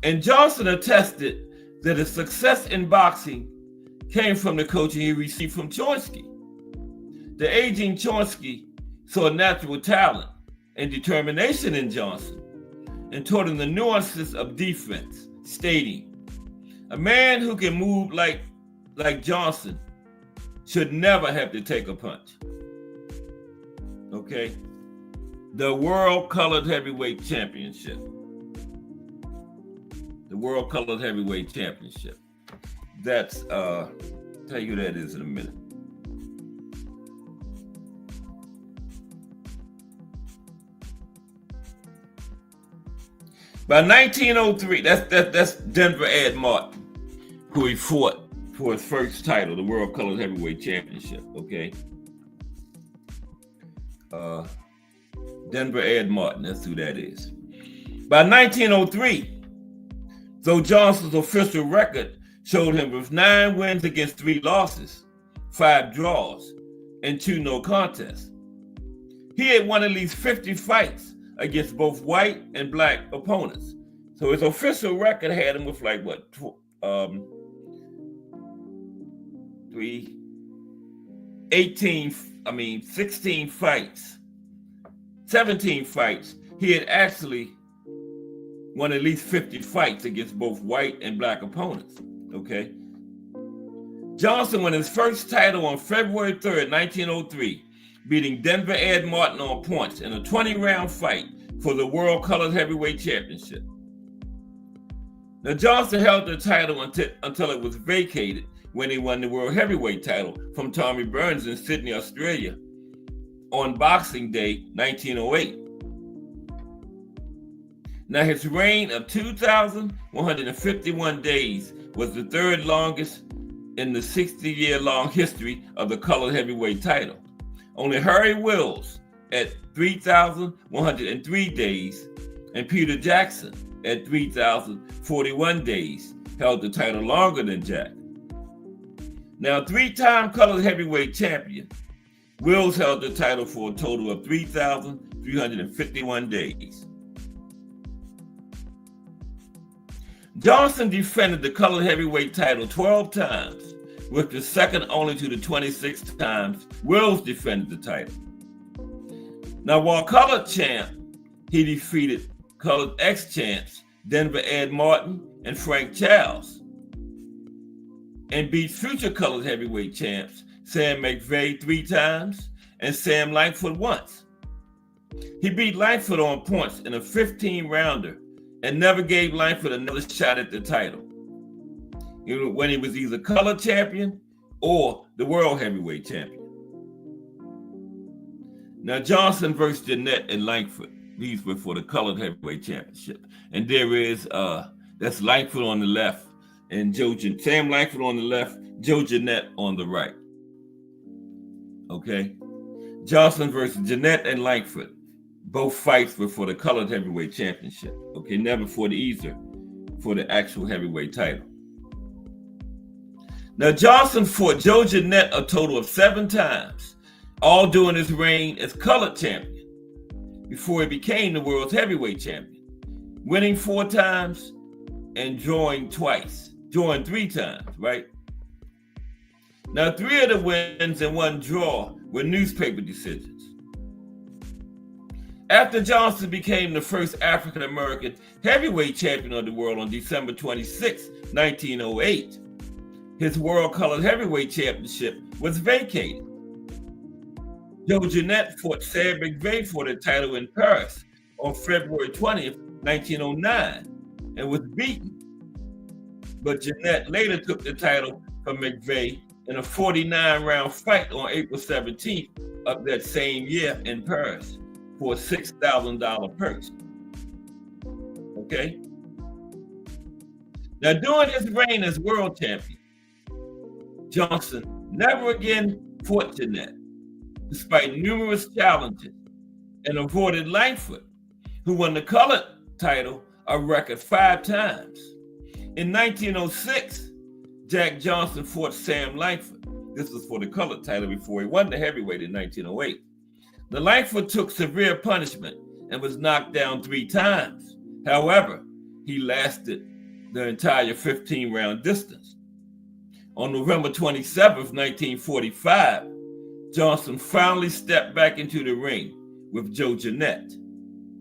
And Johnsonn attested that his success in boxing came from the coaching he received from Chonsky. The aging Chonsky saw natural talent and determination in Johnsonn and taught him the nuances of defense, stating, "A man who can move like Johnsonn should never have to take a punch." Okay? The World Colored Heavyweight Championship. The World Colored Heavyweight Championship. That's, tell you who that is in a minute. By 1903, that's Denver Ed Martin, who he fought for his first title, the World Colored Heavyweight Championship, okay? Denver Ed Martin, that's who that is. By 1903, though Johnson's official record showed him with 9 wins against 3 losses, 5 draws, and 2 no contests, he had won at least 50 fights against both white and black opponents. So his official record had him with 16 fights, 17 fights. He had actually won at least 50 fights against both white and black opponents, okay? Johnsonn won his first title on February 3rd, 1903, beating Denver Ed Martin on points in a 20-round fight for the World Colored Heavyweight Championship. Now, Johnsonn held the title until it was vacated when he won the World Heavyweight title from Tommy Burns in Sydney, Australia on Boxing Day, 1908. Now, his reign of 2,151 days was the 3rd longest in the 60-year-long history of the colored heavyweight title. Only Harry Wills at 3,103 days and Peter Jackson at 3,041 days held the title longer than Jack. Now, 3-time colored heavyweight champion, Wills held the title for a total of 3,351 days. Johnsonn defended the colored heavyweight title 12 times, with the second only to the 26 times Wills defended the title. Now, while colored champ, he defeated colored ex-champs Denver Ed Martin and Frank Charles, and beat future colored heavyweight champs Sam McVeigh 3 times and Sam Langford once. He beat Langford on points in a 15-rounder and never gave Langford another shot at the title, when he was either colored champion or the world heavyweight champion. Now, Johnsonn versus Jeanette and Langford, these were for the colored heavyweight championship. And there is, that's Langford on the left and Sam Langford on the left, Joe Jeanette on the right. Okay? Johnsonn versus Jeanette and Langford. Both fights were for the colored heavyweight championship. Okay, never for the actual heavyweight title. Now, Johnsonn fought Joe Jeanette a total of 7 times, all during his reign as colored champion, before he became the world's heavyweight champion, winning 4 times and drawing 3 times, right? Now, 3 of the wins and 1 draw were newspaper decisions. After Johnsonn became the first African-American heavyweight champion of the world on December 26, 1908, his world colored heavyweight championship was vacated. Joe Jeanette fought Sam McVeigh for the title in Paris on February 20th, 1909, and was beaten. But Jeanette later took the title from McVeigh in a 49-round fight on April 17th of that same year in Paris for a $6,000 purse. Okay? Now, during his reign as world champion, Johnsonn never again fought Jeanette, despite numerous challenges, and avoided Langford, who won the colored title a record 5 times. In 1906, Jack Johnsonn fought Sam Langford. This was for the colored title before he won the heavyweight in 1908. The Langford took severe punishment and was knocked down 3 times. However, he lasted the entire 15-round distance. On November 27, 1945, Johnsonn finally stepped back into the ring with Joe Jeanette.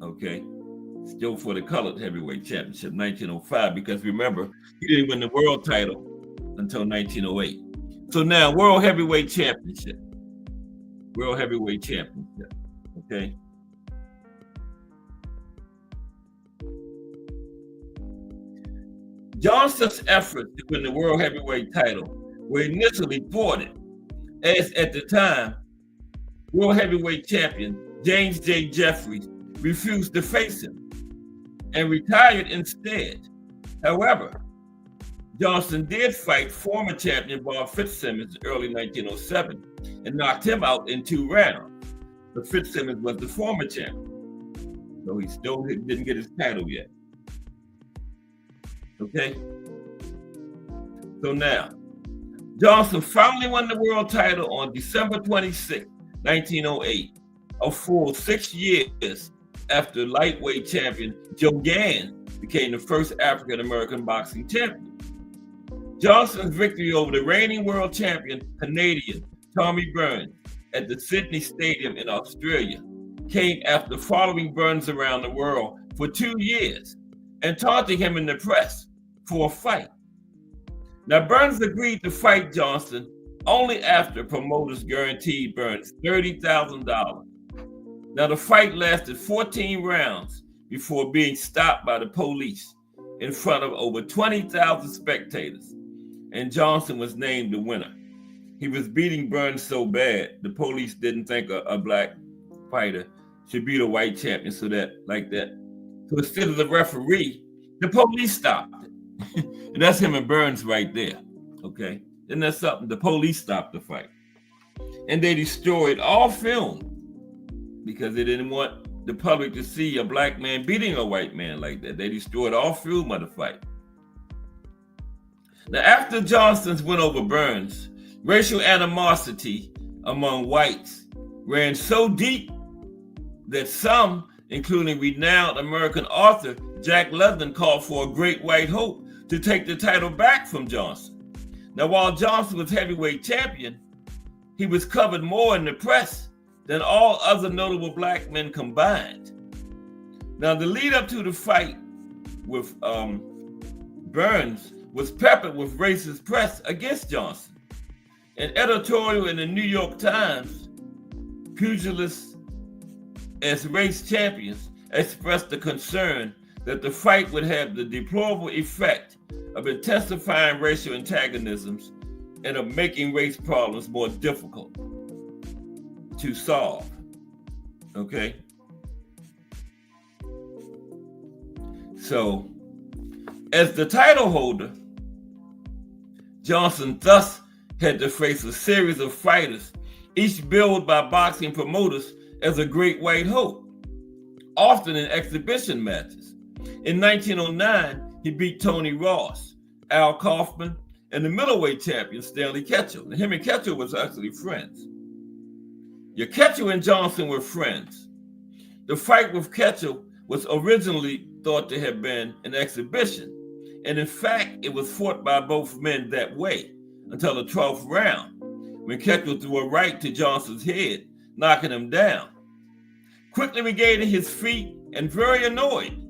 Okay, still for the colored heavyweight championship, 1905, because remember, he didn't win the world title until 1908. So now, World Heavyweight Championship. World Heavyweight Championship, okay? Johnson's efforts to win the World Heavyweight title were initially thwarted, as at the time, World Heavyweight Champion James J. Jeffries refused to face him and retired instead. However, Johnsonn did fight former champion Bob Fitzsimmons in early 1907 and knocked him out in 2 rounds. But Fitzsimmons was the former champion, so he still didn't get his title yet. Okay? So now, Johnsonn finally won the world title on December 26, 1908, a full 6 years after lightweight champion Joe Gans became the first African-American boxing champion. Johnson's victory over the reigning world champion Canadian Tommy Burns at the Sydney Stadium in Australia came after following Burns around the world for 2 years and taunting him in the press for a fight. Now, Burns agreed to fight Johnsonn only after promoters guaranteed Burns $30,000. Now, the fight lasted 14 rounds before being stopped by the police in front of over 20,000 spectators, and Johnsonn was named the winner. He was beating Burns so bad, the police didn't think a black fighter should beat a white champion like that. So instead of the referee, the police stopped it. And that's him and Burns right there, okay? Isn't that something? The police stopped the fight. And they destroyed all film because they didn't want the public to see a black man beating a white man like that. They destroyed all film of the fight. Now, after Johnson's win over Burns, racial animosity among whites ran so deep that some, including renowned American author Jack London, called for a great white hope to take the title back from Johnsonn. Now, while Johnsonn was heavyweight champion, he was covered more in the press than all other notable black men combined. Now, the lead up to the fight with Burns was peppered with racist press against Johnsonn. An editorial in the New York Times, pugilists as race champions expressed the concern that the fight would have the deplorable effect of intensifying racial antagonisms and of making race problems more difficult to solve. Okay? So, as the title holder, Johnsonn thus had to face a series of fighters, each billed by boxing promoters as a great white hope, often in exhibition matches. In 1909, he beat Tony Ross, Al Kaufman, and the middleweight champion, Stanley Ketchel. And him and Ketchel was actually friends. Ketchel and Johnsonn were friends. The fight with Ketchel was originally thought to have been an exhibition. And in fact, it was fought by both men that way until the 12th round, when Ketchel threw a right to Johnson's head, knocking him down. Quickly regaining his feet and very annoyed,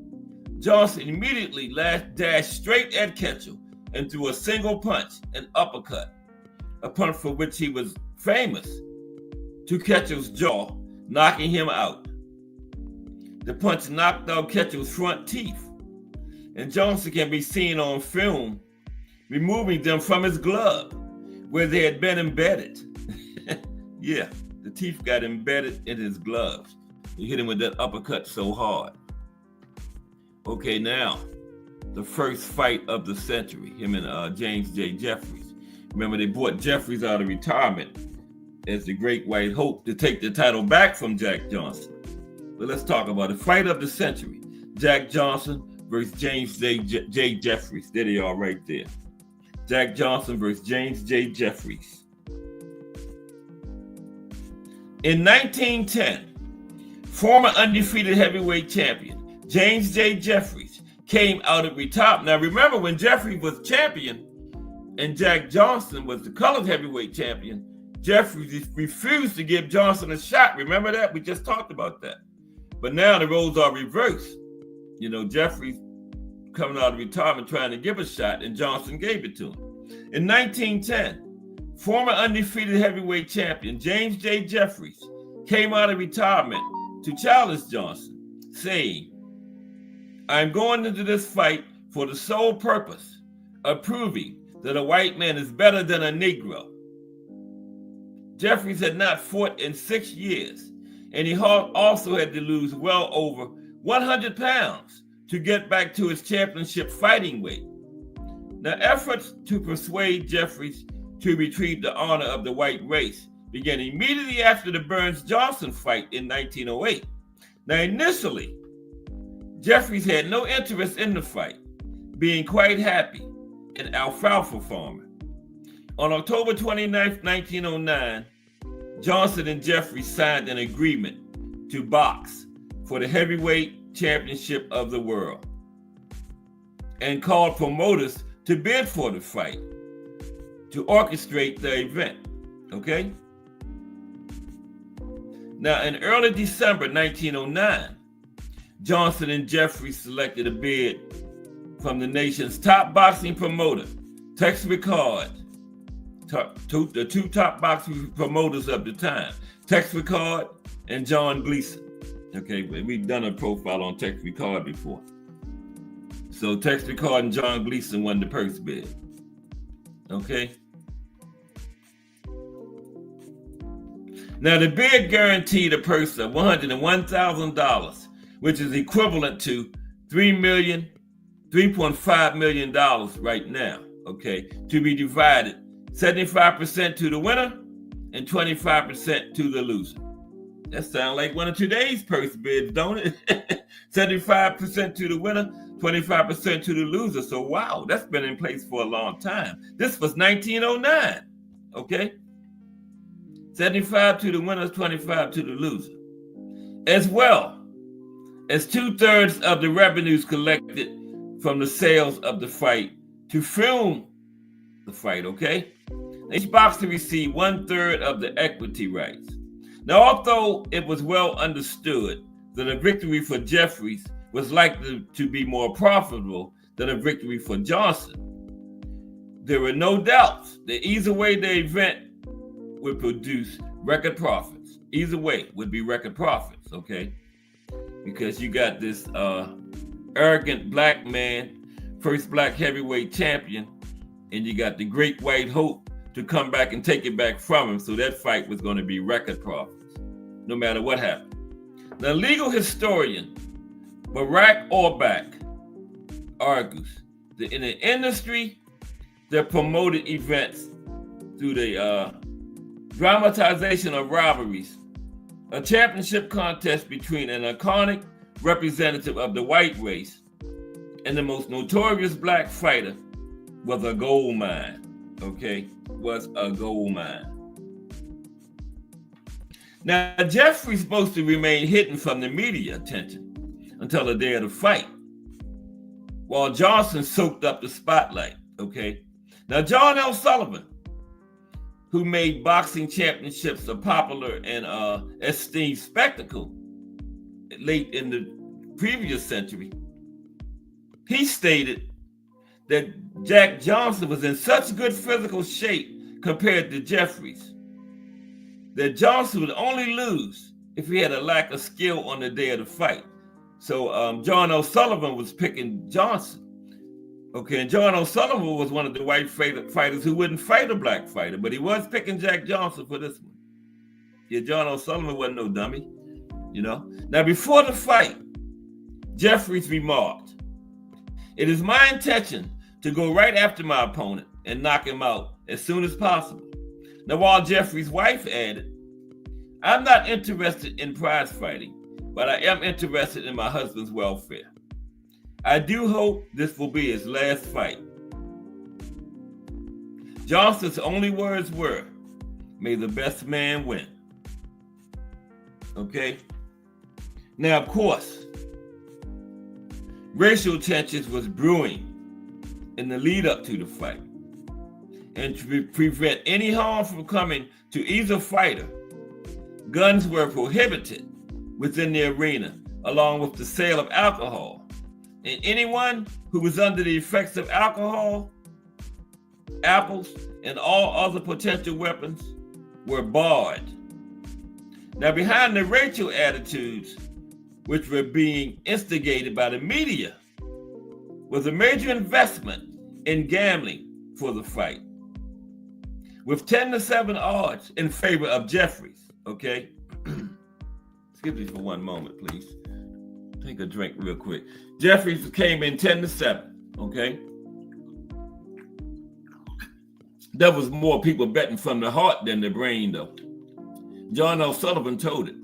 Johnsonn immediately dashed straight at Ketchel and threw a single punch, an uppercut, a punch for which he was famous, to Ketchel's jaw, knocking him out. The punch knocked out Ketchel's front teeth, and Johnsonn can be seen on film removing them from his glove, where they had been embedded. Yeah, the teeth got embedded in his gloves. He hit him with that uppercut so hard. Okay, now, the first fight of the century, him and James J. Jeffries. Remember, they brought Jeffries out of retirement as the Great White Hope to take the title back from Jack Johnsonn. But let's talk about it. Fight of the century. Jack Johnsonn versus James J. Jeffries. There they are right there. Jack Johnsonn versus James J. Jeffries. In 1910, former undefeated heavyweight champion James J. Jeffries came out of retirement. Now remember, when Jeffries was champion and Jack Johnsonn was the colored heavyweight champion, Jeffries refused to give Johnsonn a shot. Remember that? We just talked about that. But now the roles are reversed. You know, Jeffries coming out of retirement trying to give a shot, and Johnsonn gave it to him. In 1910, former undefeated heavyweight champion James J. Jeffries came out of retirement to challenge Johnsonn, saying, "I'm going into this fight for the sole purpose of proving that a white man is better than a Negro." Jeffries had not fought in 6 years, and he also had to lose well over 100 pounds to get back to his championship fighting weight. Now, efforts to persuade Jeffries to retrieve the honor of the white race began immediately after the Burns-Johnsonn fight in 1908. Now, initially, Jeffries had no interest in the fight, being quite happy an alfalfa farmer. On October 29, 1909, Johnsonn and Jeffries signed an agreement to box for the heavyweight championship of the world and called promoters to bid for the fight to orchestrate the event. Okay? Now, in early December 1909, Johnsonn and Jeffries selected a bid from the nation's top boxing promoter, Tex Rickard, the two top boxing promoters of the time, Tex Rickard and John Gleason. Okay, we've done a profile on Tex Rickard before. So Tex Rickard and John Gleason won the purse bid. Okay. Now the bid guaranteed a purse of $101,000, which is equivalent to $3.5 million right now. Okay, to be divided 75% to the winner and 25% to the loser. That sounds like one of today's purse bids, don't it? 75% to the winner, 25% to the loser. So wow, that's been in place for a long time. This was 1909, okay? 75 to the winner, 25 to the loser. As well as 2/3 of the revenues collected from the sales of the fight to film the fight, okay? Each boxer received 1/3 of the equity rights. Now, although it was well understood that a victory for Jeffries was likely to be more profitable than a victory for Johnsonn, there were no doubts that either way the event would produce record profits. Either way would be record profits, okay? Because you got this arrogant black man, first black heavyweight champion, and you got the Great White Hope to come back and take it back from him. So that fight was going to be record profits, no matter what happened. Now, legal historian Barack Orbach argues that in the industry, they promoted events through the dramatization of rivalries. A championship contest between an iconic representative of the white race and the most notorious black fighter was a gold mine. okay, was a gold mine. Now, Jeffrey's supposed to remain hidden from the media attention until the day of the fight, while Johnsonn soaked up the spotlight, okay? Now, John L. Sullivan, who made boxing championships a popular and esteemed spectacle late in the previous century, he stated that Jack Johnsonn was in such good physical shape compared to Jeffries that Johnsonn would only lose if he had a lack of skill on the day of the fight. So John O'Sullivan was picking Johnsonn. Okay, and John O'Sullivan was one of the white fighters who wouldn't fight a black fighter, but he was picking Jack Johnsonn for this one. Yeah, John O'Sullivan wasn't no dummy, you know. Now, before the fight, Jeffries remarked, "It is my intention to go right after my opponent and knock him out as soon as possible." Now, while Jeffries' wife added, "I'm not interested in prize fighting, but I am interested in my husband's welfare. I do hope this will be his last fight." Johnson's only words were, "May the best man win." Okay? Now, of course, racial tensions was brewing in the lead up to the fight. And to prevent any harm from coming to either fighter, guns were prohibited within the arena, along with the sale of alcohol. And anyone who was under the effects of alcohol, apples, and all other potential weapons were barred. Now, behind the racial attitudes, which were being instigated by the media, was a major investment in gambling for the fight, with 10-7 odds in favor of Jeffries. Okay? Excuse me for one moment, please. Take a drink real quick. Jeffries came in 10-7, okay? There was more people betting from the heart than the brain, though. John L. Sullivan told it.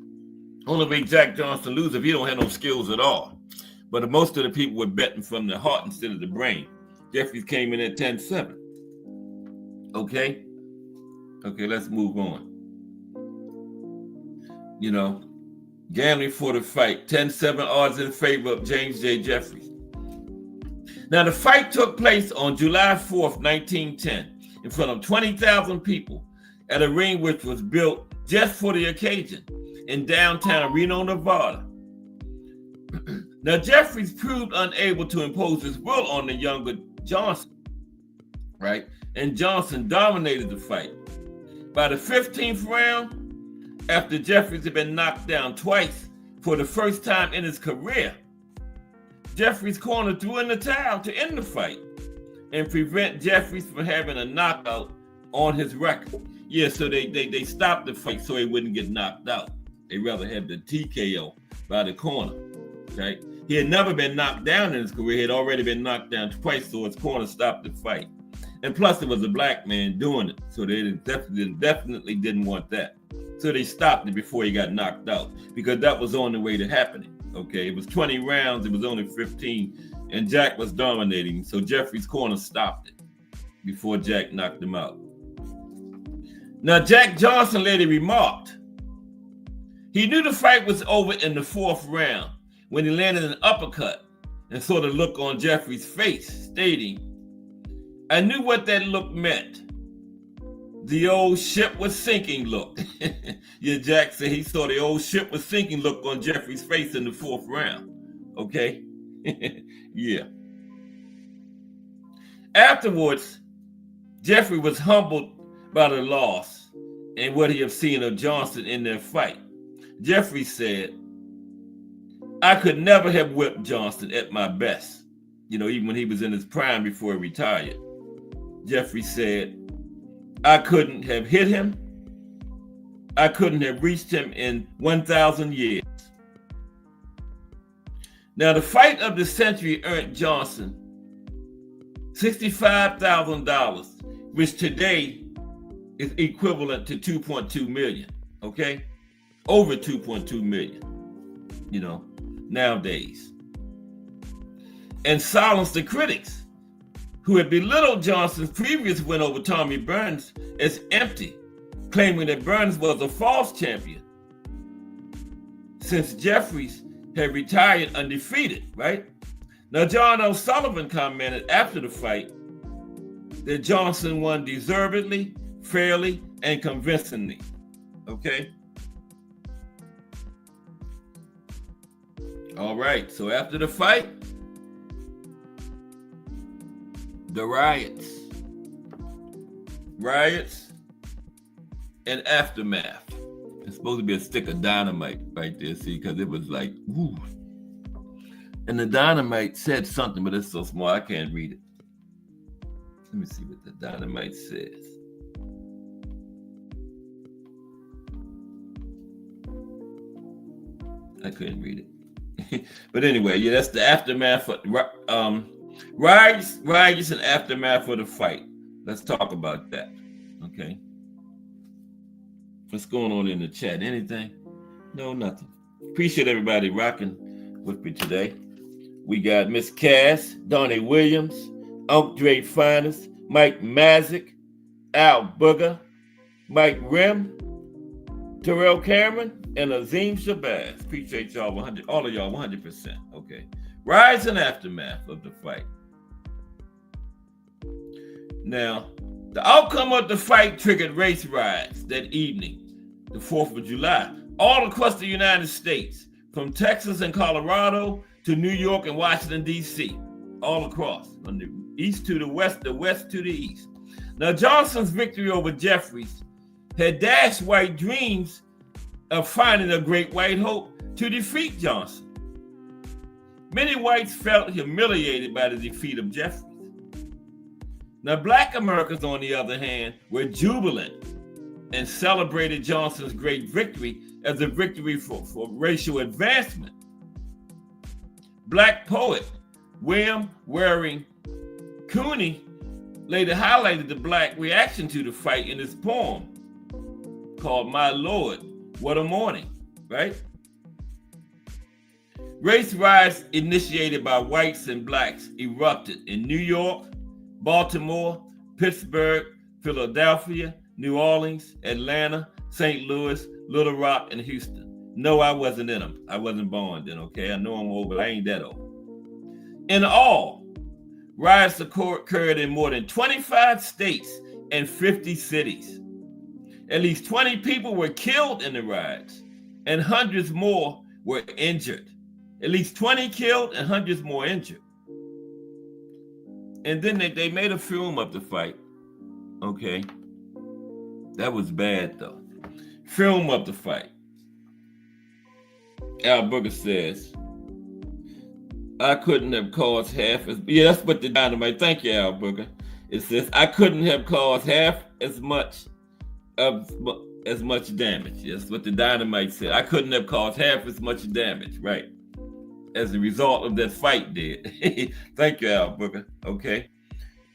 Only way Jack Johnsonn loses if he don't have no skills at all. But most of the people were betting from the heart instead of the brain. Jeffries came in at 10-7. Okay? Okay, let's move on. You know, gambling for the fight, 10-7 odds in favor of James J. Jeffries. Now, the fight took place on July 4th, 1910, in front of 20,000 people at a ring which was built just for the occasion in downtown Reno, Nevada. Now, Jeffries proved unable to impose his will on the younger Johnsonn, right? And Johnsonn dominated the fight. By the 15th round, after Jeffries had been knocked down twice for the first time in his career, Jeffries' corner threw in the towel to end the fight and prevent Jeffries from having a knockout on his record. Yeah, so they stopped the fight so he wouldn't get knocked out. They rather have the TKO by the corner, okay? He had never been knocked down in his career. He had already been knocked down twice, so his corner stopped the fight. And plus, it was a black man doing it, so they definitely didn't want that. So they stopped it before he got knocked out, because that was on the way to happening, okay? It was 20 rounds, it was only 15, and Jack was dominating, so Jeffries' corner stopped it before Jack knocked him out. Now, Jack Johnsonn later remarked, he knew the fight was over in the 4th round when he landed an uppercut and saw the look on Jeffries' face, stating, "I knew what that look meant. The old ship was sinking look." Yeah, Jack said he saw the old ship was sinking look on Jeffries' face in the 4th round. Okay? Yeah. Afterwards, Jeffrey was humbled by the loss and what he had seen of Johnsonn in their fight. Jeffrey said, "I could never have whipped Johnsonn at my best, you know, even when he was in his prime before he retired." Jeffrey said, "I couldn't have hit him. I couldn't have reached him in 1,000 years." Now, the fight of the century earned Johnsonn $65,000, which today is equivalent to 2.2 million, okay? Over 2.2 million, you know, nowadays. And silenced the critics who had belittled Johnson's previous win over Tommy Burns as empty, claiming that Burns was a false champion since Jeffries had retired undefeated, right? Now, John O'Sullivan commented after the fight that Johnsonn won deservedly, fairly, and convincingly, okay? All right, so after the fight, the riots and aftermath. It's supposed to be a stick of dynamite right there, see, because it was like, woo. And the dynamite said something, but it's so small I can't read it. Let me see what the dynamite says. I couldn't read it. But anyway, yeah, that's the aftermath of riots and aftermath of the fight. Let's talk about that. Okay. What's going on in the chat? Anything? No, nothing. Appreciate everybody rocking with me today. We got Miss Cass, Donnie Williams, Unc Dre Finest, Mike Mazik, Al Booger, Mike Rim, Terrell Cameron, and Azim Shabazz. Appreciate y'all 100, all of y'all 100%. Okay. Rise and aftermath of the fight. Now, the outcome of the fight triggered race riots that evening, the 4th of July, all across the United States, from Texas and Colorado to New York and Washington, D.C., all across, from the east to the west to the east. Now, Johnson's victory over Jeffries had dashed white dreams of finding a great white hope to defeat Johnsonn. Many whites felt humiliated by the defeat of Jeffries. Now, black Americans, on the other hand, were jubilant and celebrated Johnson's great victory as a victory for racial advancement. Black poet William Waring Cooney later highlighted the black reaction to the fight in his poem called My Lord, What a Morning, right? Race riots initiated by whites and blacks erupted in New York, Baltimore, Pittsburgh, Philadelphia, New Orleans, Atlanta, St. Louis, Little Rock, and Houston. No, I wasn't in them. I wasn't born then, okay? I know I'm old, but I ain't that old. In all, riots occurred in more than 25 states and 50 cities. At least 20 people were killed in the riots, and hundreds more were injured. At least 20 killed and hundreds more injured. And then they made a film of the fight. Okay. That was bad, though. Film of the fight. Al Booger says, I couldn't have caused half as... Yeah, that's what the dynamite... Thank you, Al Booger. It says, I couldn't have caused half as much damage. That's what the dynamite said. I couldn't have caused half as much damage, right? As a result of that fight did. Thank you, Al Booger. Okay.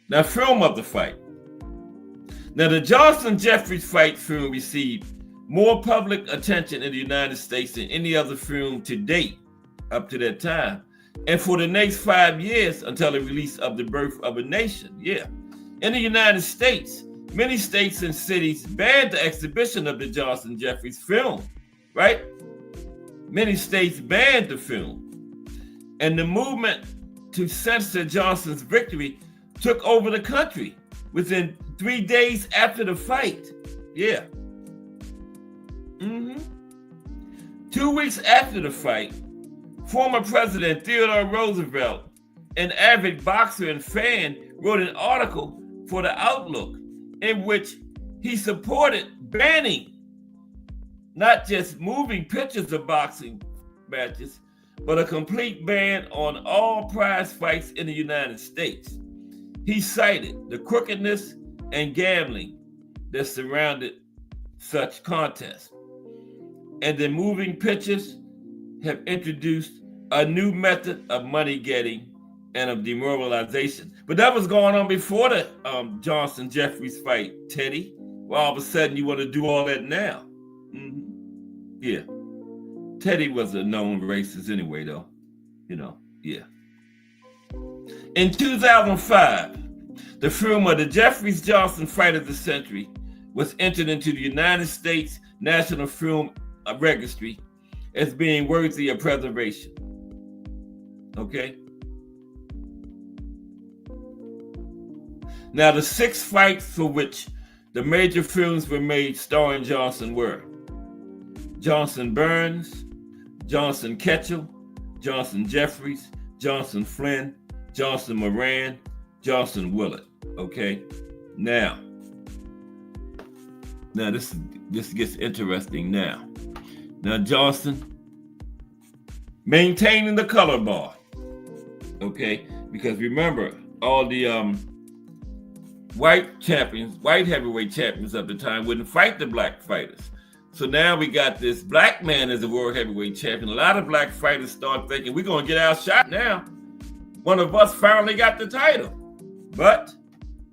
Now, film of the fight. Now, the Johnsonn-Jeffries fight film received more public attention in the United States than any other film to date up to that time. And for the next 5 years until the release of The Birth of a Nation. Yeah. In the United States, many states and cities banned the exhibition of the Johnsonn-Jeffries film, right? Many states banned the film. And the movement to censor Johnson's victory took over the country within 3 days after the fight. Yeah. 2 weeks after the fight, former President Theodore Roosevelt, an avid boxer and fan, wrote an article for The Outlook in which he supported banning not just moving pictures of boxing matches, but a complete ban on all prize fights in the United States. He cited the crookedness and gambling that surrounded such contests. And the moving pictures have introduced a new method of money getting and of demoralization. But that was going on before the Johnsonn-Jeffries fight, Teddy. Well, all of a sudden you want to do all that now. Yeah. Teddy was a known racist anyway, though. You know, yeah. In 2005, The film of the Jeffries Johnston Fight of the Century was entered into the United States National Film Registry as being worthy of preservation. Okay? Now, the 6 fights for which the major films were made starring Johnston were Johnston Burns, Johnston Ketchel, Johnston Jeffries, Johnston Flynn, Johnston Moran, Johnston Willett. Okay? Now this gets interesting now. Now, Johnston maintaining the color bar. Okay? Because remember, all the white heavyweight champions of the time wouldn't fight the black fighters. So now we got this black man as a world heavyweight champion. A lot of black fighters start thinking, we're going to get our shot now. One of us finally got the title. But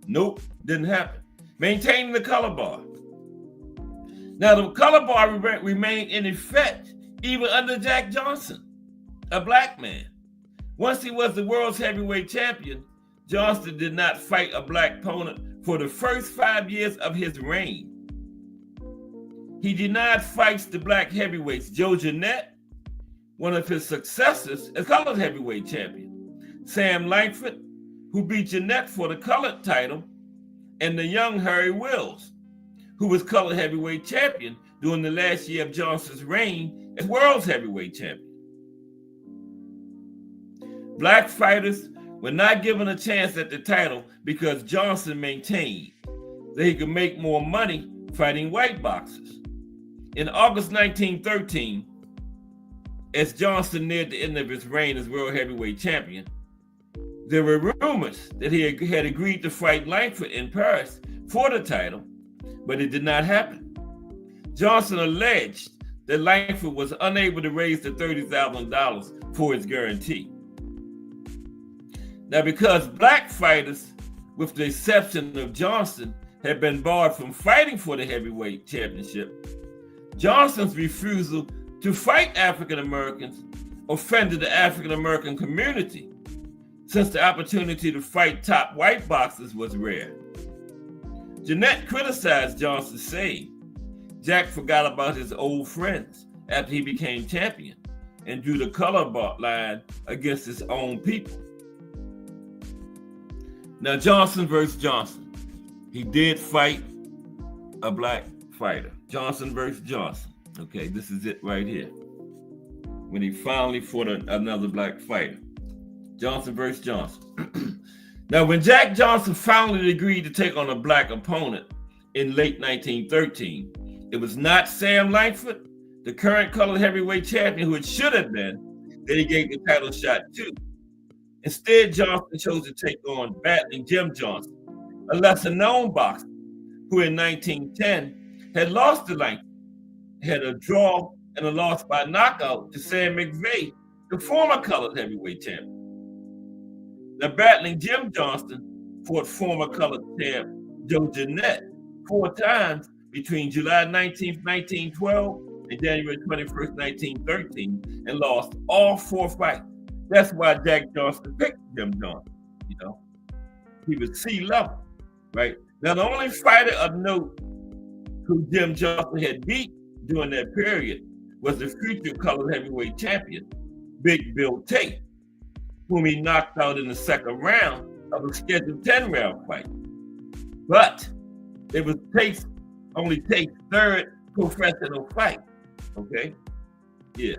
nope, didn't happen. Maintaining the color bar. Now, the color bar remained in effect even under Jack Johnsson, a black man. Once he was the world's heavyweight champion, Johnston did not fight a black opponent for the first 5 years of his reign. He denied fights to black heavyweights Joe Jeanette, one of his successors as colored heavyweight champion, Sam Langford, who beat Jeanette for the colored title, and the young Harry Wills, who was colored heavyweight champion during the last year of Johnston's reign as world's heavyweight champion. Black fighters were not given a chance at the title because Johnston maintained that he could make more money fighting white boxers. In August 1913, as Johnston neared the end of his reign as world heavyweight champion, there were rumors that he had agreed to fight Langford in Paris for the title, but it did not happen. Johnston alleged that Langford was unable to raise the $30,000 for his guarantee. Now, because black fighters, with the exception of Johnston, had been barred from fighting for the heavyweight championship, Johnston's refusal to fight African Americans offended the African American community, since the opportunity to fight top white boxers was rare. Jeanette criticized Johnston, saying Jack forgot about his old friends after he became champion and drew the color line against his own people. Now, Johnston versus Johnston. He did fight a black fighter. Johnston versus Johnston. Okay, this is it right here. When he finally fought another black fighter. Johnston versus Johnston. Now, when Jack Johnston finally agreed to take on a black opponent in late 1913, it was not Sam Langford, the current colored heavyweight champion, who it should have been, that he gave the title shot to. Instead, Johnston chose to take on battling Jim Johnston, a lesser-known boxer, who in 1910 had lost to Langford, had a draw and a loss by knockout to Sam McVeigh, the former colored heavyweight champion. Now, battling Jim Johnston fought former colored champ Joe Jeanette 4 times between July 19th, 1912 and January 21st, 1913, and lost all 4 fights. That's why Jack Johnston picked Jim Johnston, you know. He was C-level, right? Now, the only fighter of note who Jim Johnston had beat during that period was the future colored heavyweight champion, Big Bill Tate, whom he knocked out in the second round of a scheduled 10-round fight. But it was only Tate's 3rd professional fight, okay? Yeah.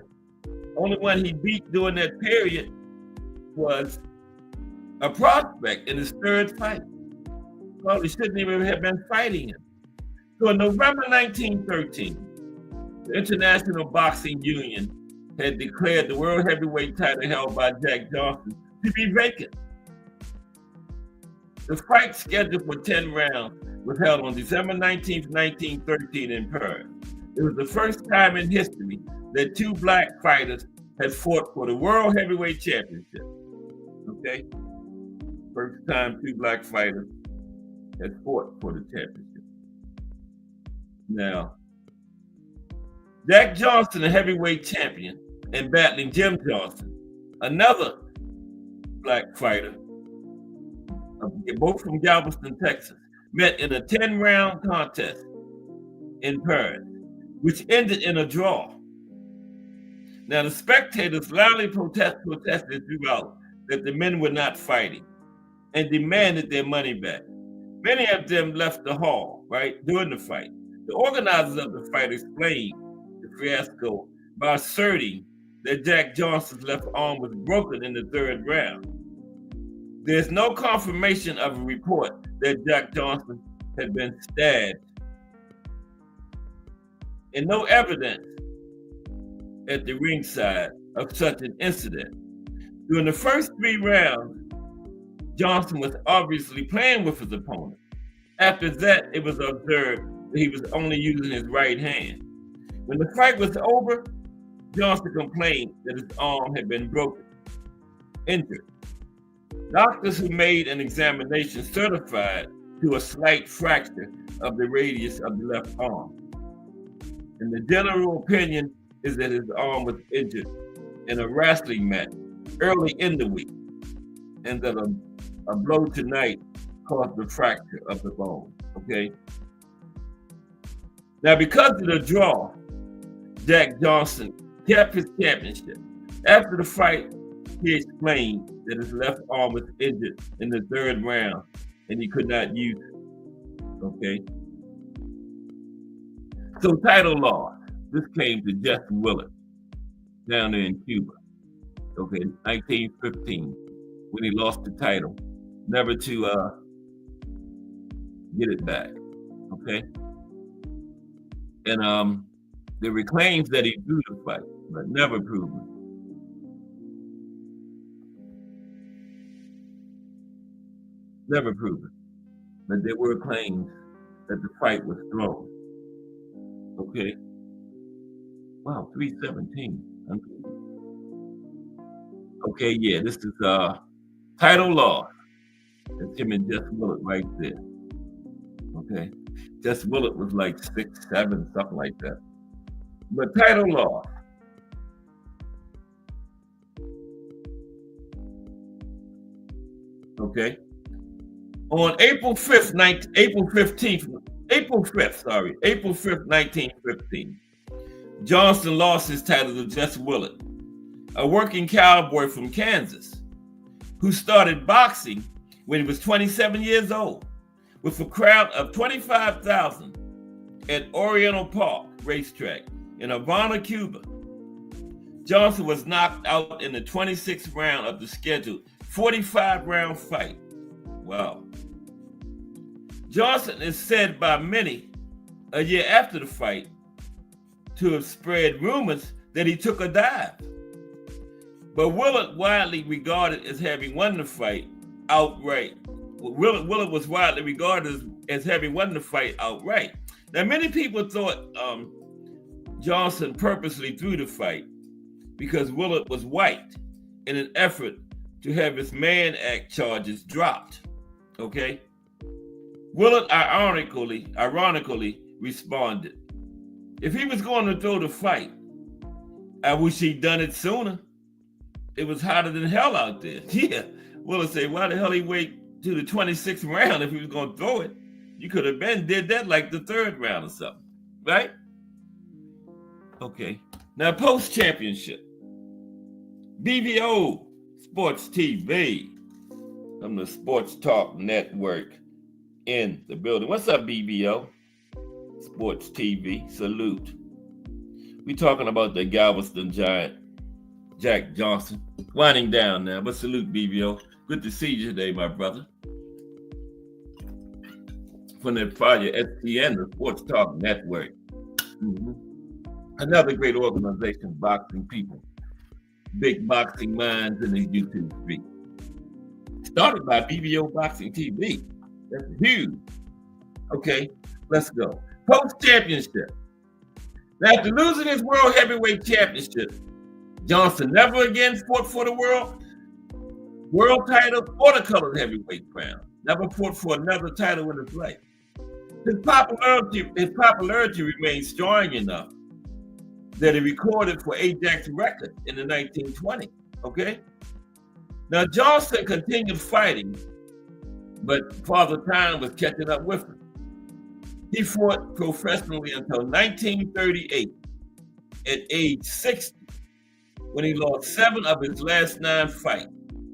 Only one he beat during that period was a prospect in his 3rd fight. Well, he shouldn't even have been fighting him. So in November 1913, the International Boxing Union had declared the world heavyweight title held by Jack Johnston to be vacant. The fight, scheduled for 10 rounds, was held on December 19th, 1913 in Paris. It was the first time in history that 2 black fighters had fought for the World Heavyweight Championship. Okay? First time 2 black fighters had fought for the championship. Now, Jack Johnston, a heavyweight champion, and battling Jim Johnston, another black fighter, both from Galveston, Texas, met in a 10-round contest in Paris, which ended in a draw. Now, the spectators loudly protested throughout that the men were not fighting and demanded their money back. Many of them left the hall, right, during the fight. The organizers of the fight explained the fiasco by asserting that Jack Johnson's left arm was broken in the 3rd round. There's no confirmation of a report that Jack Johnsson had been stabbed, and no evidence at the ringside of such an incident. During the first 3 rounds, Johnsson was obviously playing with his opponent. After that, it was observed that he was only using his right hand. When the fight was over, Johnsson complained that his arm had been injured. Doctors who made an examination certified to a slight fracture of the radius of the left arm. And the general opinion is that his arm was injured in a wrestling match early in the week, and that a blow tonight caused the fracture of the bone, okay? Now, because of the draw, Jack Johnsson kept his championship. After the fight, he explained that his left arm was injured in the 3rd round and he could not use it, okay? So title loss. This came to Jess Willard down there in Cuba, okay, 1915, when he lost the title, never to get it back, okay? And there were claims that he drew the fight, but never proven. Never proven. But there were claims that the fight was thrown, okay? Wow, 317. Okay, yeah, this is title loss. That's him and Jess Willard right there. Okay. Jess Willard was like 6'7", something like that. But title loss. Okay. On April 5th, 1915, Johnsonn lost his title to Jess Willard, a working cowboy from Kansas, who started boxing when he was 27 years old, with a crowd of 25,000 at Oriental Park Racetrack in Havana, Cuba. Johnsonn was knocked out in the 26th round of the scheduled 45-round fight. Wow. Johnsonn is said by many, a year after the fight, to have spread rumors that he took a dive. But Willard widely regarded as having won the fight outright. Willard was widely regarded as having won the fight outright. Now, many people thought Johnsonn purposely threw the fight because Willard was white in an effort to have his Mann Act charges dropped. Okay? Willard ironically responded, "If he was going to throw the fight, I wish he'd done it sooner. It was hotter than hell out there." Yeah. Willard said, why the hell he wait to the 26th round if he was going to throw it? You could have did that like the 3rd round or something, right? Okay. Now, post-championship. BBO Sports TV from the Sports Talk Network in the building. What's up, BBO? Sports TV, salute. We talking about the Galveston Giant, Jack Johnsson. Winding down now, but salute, BBO. Good to see you today, my brother. From the Fire STN, the Sports Talk Network. Another great organization, boxing people. Big boxing minds in the YouTube street. Started by BBO Boxing TV. That's huge. Okay, let's go. Post-championship. Now, after losing his World Heavyweight Championship, Johnsonn never again fought for the world title or the colored heavyweight crown. Never fought for another title in his life. His popularity remained strong enough that he recorded for Ajax Records in the 1920s. Okay? Now, Johnsonn continued fighting but Father Time was catching up with him. He fought professionally until 1938 at age 60, when he lost 7 of his last 9 fights,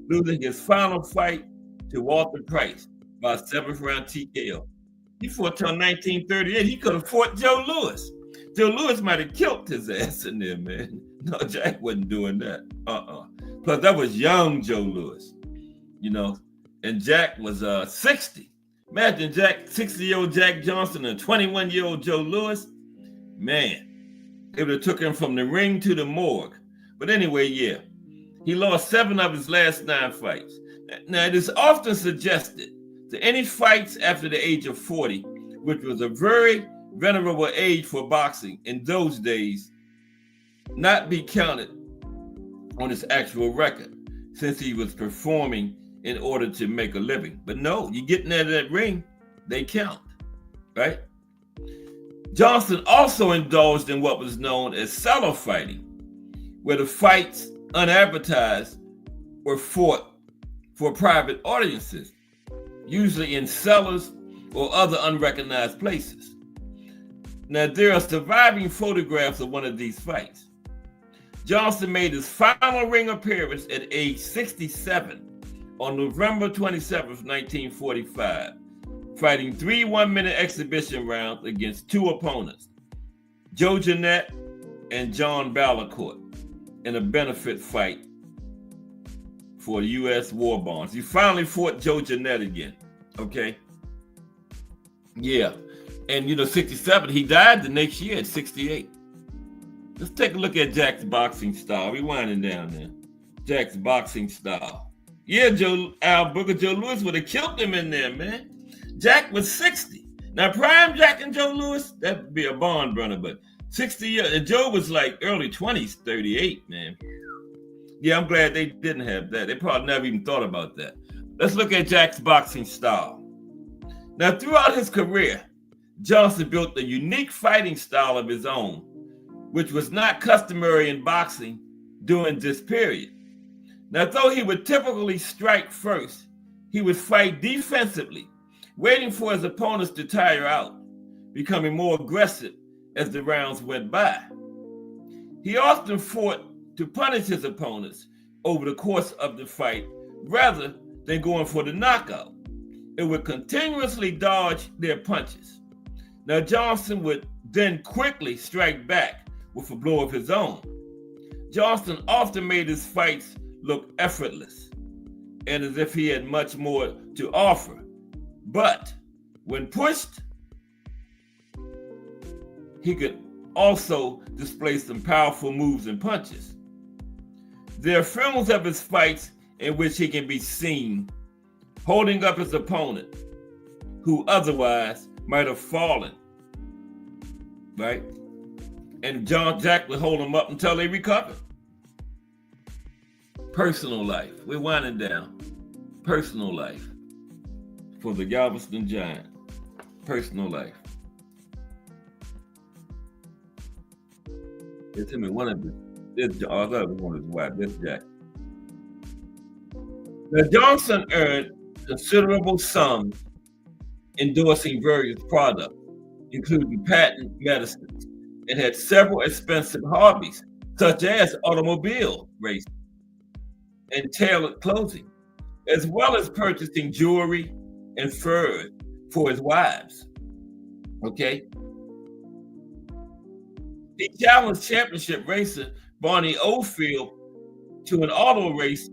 losing his final fight to Walter Price by 7th round TKO. He fought till 1938. He could have fought Joe Louis. Joe Louis might have killed his ass in there, man. No, Jack wasn't doing that. Plus, that was young Joe Louis, you know, and Jack was 60. Imagine Jack, 60-year-old Jack Johnsonn and 21-year-old Joe Louis. Man, it would have took him from the ring to the morgue. But anyway, yeah, he lost 7 of his last 9 fights. Now, it is often suggested that any fights after the age of 40, which was a very venerable age for boxing in those days, not be counted on his actual record, since he was performing in order to make a living. But no, you getting out of that ring, they count, right? Johnsonn also indulged in what was known as cellar fighting, where the fights, unadvertised, were fought for private audiences, usually in cellars or other unrecognized places. Now, there are surviving photographs of one of these fights. Johnsonn made his final ring appearance at age 67 on November 27, 1945, fighting 3 one-minute exhibition rounds against 2 opponents, Joe Jeanette and John Ballancourt, in a benefit fight for U.S. war bonds. He finally fought Joe Jeanette again, okay? Yeah, and 67, he died the next year at 68. Let's take a look at Jack's boxing style. We winding down there. Jack's boxing style. Yeah, Al Booker, Joe Louis would have killed him in there, man. Jack was 60. Now, prime Jack and Joe Louis, that'd be a barn burner, but 60 years, and Joe was like early 20s, 38, man. Yeah, I'm glad they didn't have that. They probably never even thought about that. Let's look at Jack's boxing style. Now, throughout his career, Johnsonn built a unique fighting style of his own, which was not customary in boxing during this period. Now, though he would typically strike first, he would fight defensively, waiting for his opponents to tire out, becoming more aggressive as the rounds went by. He often fought to punish his opponents over the course of the fight rather than going for the knockout. It would continuously dodge their punches. Now, Johnsonn would then quickly strike back with a blow of his own. Johnsonn often made his fights look effortless and as if he had much more to offer. But when pushed, he could also display some powerful moves and punches. There are films of his fights in which he can be seen holding up his opponent who otherwise might have fallen, right? And Jack would hold him up until they recovered. Personal life. We're winding down. Personal life for the Galveston Giant. Personal life. It's him and one of his, other one of his wife, this Jack. Now, Johnsonn earned considerable sums endorsing various products, including patent medicines, and had several expensive hobbies, such as automobile racing and tailored clothing, as well as purchasing jewelry and furs for his wives. Okay? He challenged championship racer Barney Oldfield to an auto race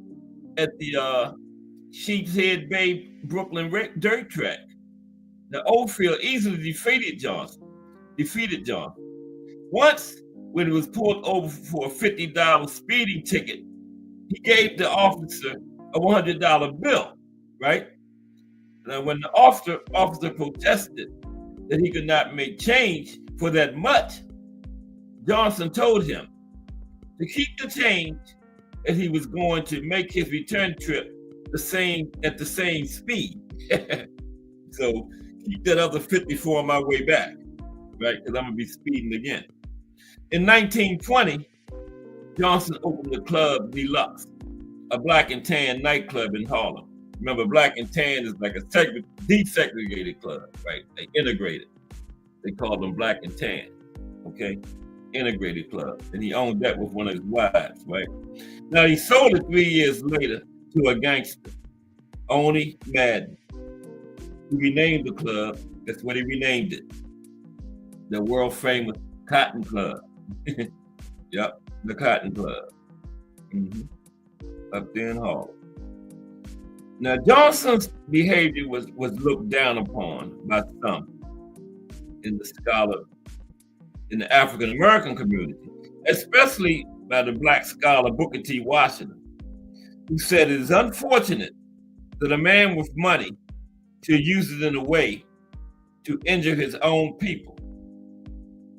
at the Sheep's Head Bay Brooklyn dirt track. Now, Oldfield easily defeated Johnsonn. Once, when he was pulled over for a $50 speeding ticket, he gave the officer a $100 bill, right? Now, when the officer protested that he could not make change for that much, Johnsonn told him to keep the change, and he was going to make his return trip at the same speed. So keep that other 54 on my way back, right? Because I'm gonna be speeding again. In 1920, Johnsonn opened the Club Deluxe, a black and tan nightclub in Harlem. Remember, Black and Tan is like a desegregated club, right? They integrated. They called them Black and Tan, okay? Integrated club. And he owned that with one of his wives, right? Now, he sold it 3 years later to a gangster, Oni Madden, who renamed the club. That's what he renamed it. The world famous Cotton Club. Yep, the Cotton Club. Up there in Harlem. Now, Johnson's behavior was looked down upon by some in the African American community, especially by the Black scholar Booker T. Washington, who said it is unfortunate that a man with money should use it in a way to injure his own people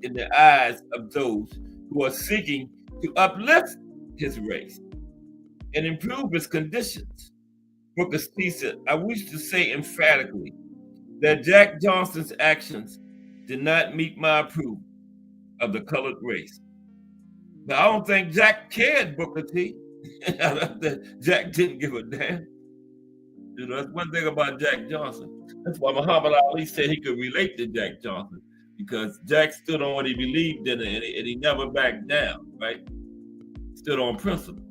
in the eyes of those who are seeking to uplift his race and improve his conditions. Booker T said, I wish to say emphatically that Jack Johnson's actions did not meet my approval of the colored race. But I don't think Jack cared, Booker T. Jack didn't give a damn. You know, that's one thing about Jack Johnson. That's why Muhammad Ali said he could relate to Jack Johnson, because Jack stood on what he believed in, and he never backed down, right? Stood on principle.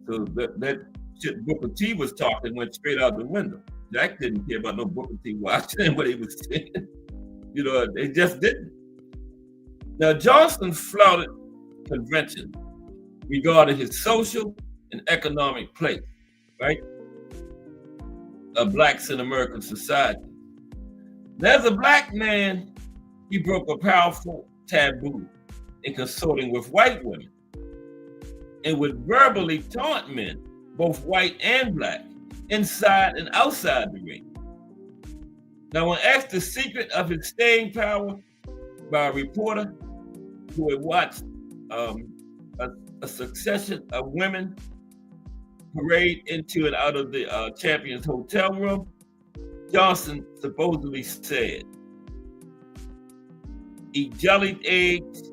So that shit Booker T was talking went straight out the window. Jack didn't care about no Booker T watching what he was saying. You know, they just didn't. Now, Johnston flouted convention regarding his social and economic place, right, of blacks in American society. Now, as a black man, he broke a powerful taboo in consorting with white women and would verbally taunt men, both white and black, inside and outside the ring. Now, when asked the secret of his staying power by a reporter who had watched a succession of women parade into and out of the Champions hotel room, Johnston supposedly said, eat jellied eggs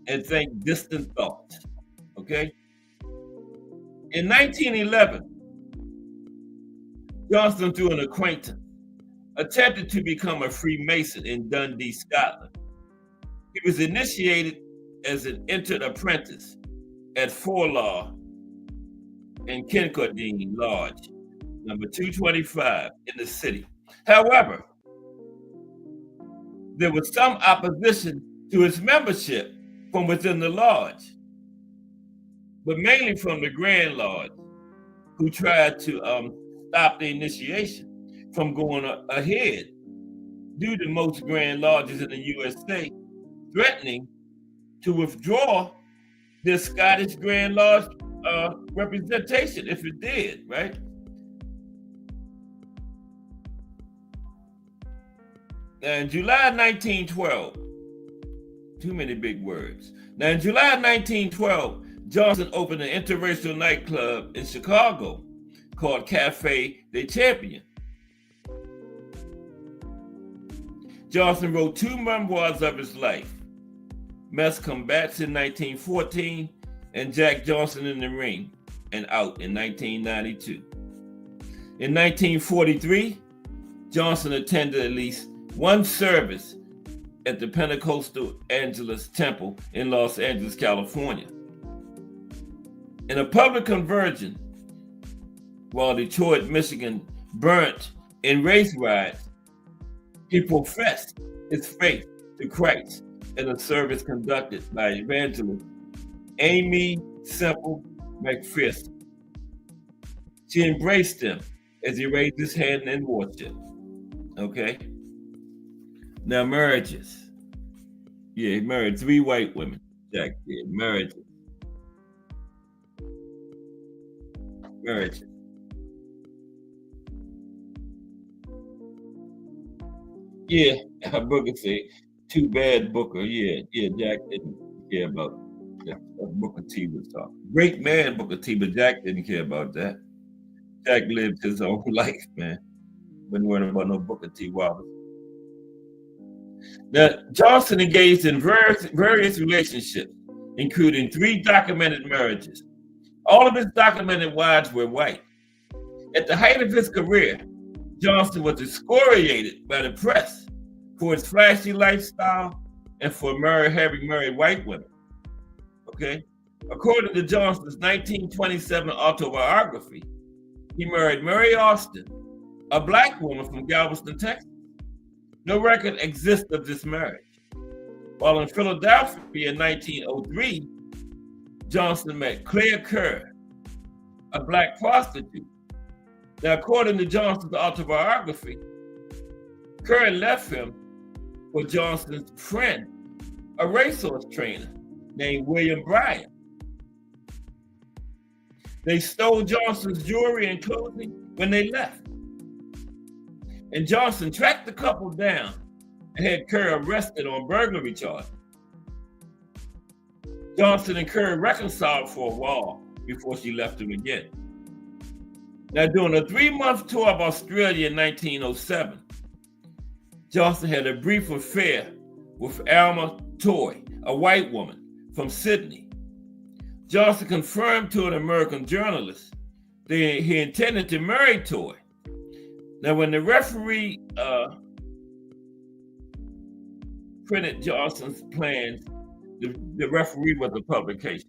and think distant thoughts, okay? In 1911, Johnston, through an acquaintance, attempted to become a Freemason in Dundee, Scotland. He was initiated as an entered apprentice at Forlaw in Kincardine Lodge, number 225 in the city. However, there was some opposition to his membership from within the lodge, but mainly from the Grand Lodge, who tried to stop the initiation from going ahead due to most Grand Lodges in the USA threatening to withdraw the Scottish Grand Lodge representation if it did, right? Now, in July 1912, too many big words. Now, in July 1912, Johnston opened an interracial nightclub in Chicago called Cafe des Champions. Johnston wrote 2 memoirs of his life, Mess Combats in 1914 and Jack Johnston in the Ring and Out in 1992. In 1943, Johnston attended at least one service at the Pentecostal Angelus Temple in Los Angeles, California. In a public conversion, while Detroit, Michigan burnt in race riots, he professed his faith to Christ in a service conducted by evangelist Amy Semple McPherson. She embraced him as he raised his hand in worship. Okay? Now, marriages. Yeah, he married 3 white women. Jack did. Marriages. Yeah, Booker said, too bad, Booker. Yeah, Jack didn't care about that. Booker T was talking. Great man, Booker T, but Jack didn't care about that. Jack lived his own life, man. Wasn't worrying about no Booker T Wallace. Now, Johnston engaged in various relationships, including 3 documented marriages. All of his documented wives were white. At the height of his career, Johnsonn was excoriated by the press for his flashy lifestyle and for having married white women. Okay? According to Johnson's 1927 autobiography, he married Mary Austin, a black woman from Galveston, Texas. No record exists of this marriage. While in Philadelphia in 1903, Johnsonn met Claire Kerr, a black prostitute. Now, according to Johnson's autobiography, Kerr left him for Johnson's friend, a racehorse trainer named William Bryant. They stole Johnson's jewelry and clothing when they left. And Johnsonn tracked the couple down and had Kerr arrested on burglary charges. Johnsonn and Kerr reconciled for a while before she left him again. Now, during a 3-month tour of Australia in 1907, Johnsonn had a brief affair with Alma Toy, a white woman from Sydney. Johnsonn confirmed to an American journalist that he intended to marry Toy. Now, when the referee printed Johnson's plans, the referee was a publication.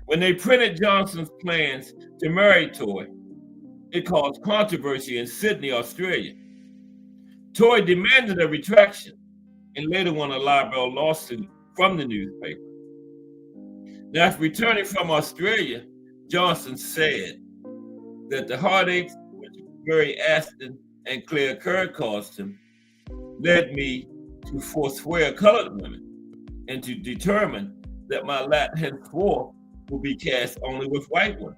When they printed Johnson's plans to marry Toy, it caused controversy in Sydney, Australia. Toy demanded a retraction and later won a libel lawsuit from the newspaper. Now, after returning from Australia, Johnsonn said that the heartaches which Mary Aston and Claire Kerr caused him led me to forswear colored women and to determine that my lot henceforth will be cast only with white women.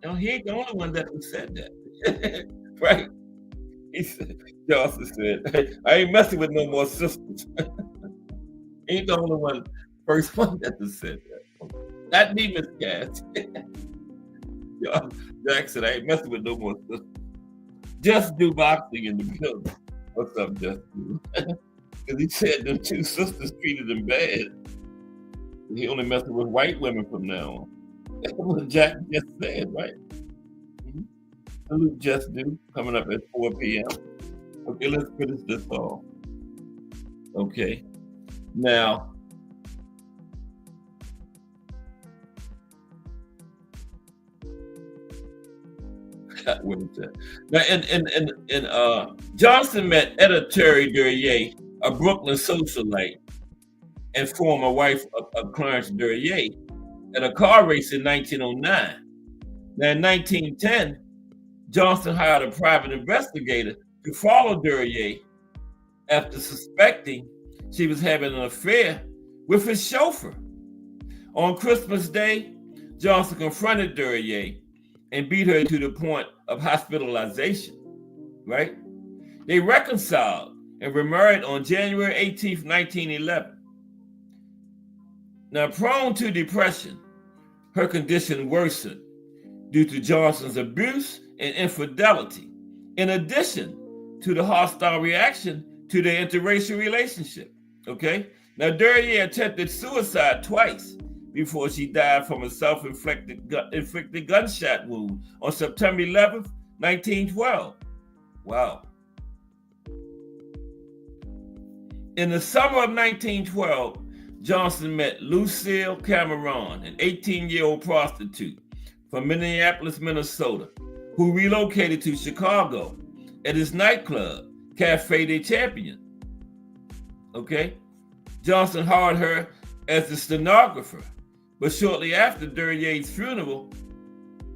Now, he ain't the only one that said that, right? Johnsonn said, hey, I ain't messing with no more sisters. He ain't the only one, first one that said that. Not me, Miss Cass. Jack said, I ain't messing with no more sisters. Just do boxing in the building. What's up, Just Do? Because he said them 2 sisters treated him bad. He only messing with white women from now on. That's what Jack just said, right? Salute Just Do, coming up at 4 p.m. Okay, let's finish this off. Okay, now, what is that? Now, and Johnsonn met Etta Terry Duryea, a Brooklyn socialite and former wife of Clarence Duryea, at a car race in 1909. Now, in 1910, Johnsonn hired a private investigator to follow Duryea after suspecting she was having an affair with his chauffeur. On Christmas Day, Johnsonn confronted Duryea and beat her to the point of hospitalization, right? They reconciled and remarried on January 18th, 1911. Now, prone to depression, her condition worsened due to Johnson's abuse and infidelity, in addition to the hostile reaction to their interracial relationship, okay? Now, Duryea attempted suicide twice before she died from a self-inflicted gunshot wound on September 11th, 1912. Wow. In the summer of 1912, Johnsonn met Lucille Cameron, an 18-year-old prostitute from Minneapolis, Minnesota, who relocated to Chicago at his nightclub, Cafe des Champions. Okay? Johnsonn hired her as the stenographer, but shortly after Duryea's funeral,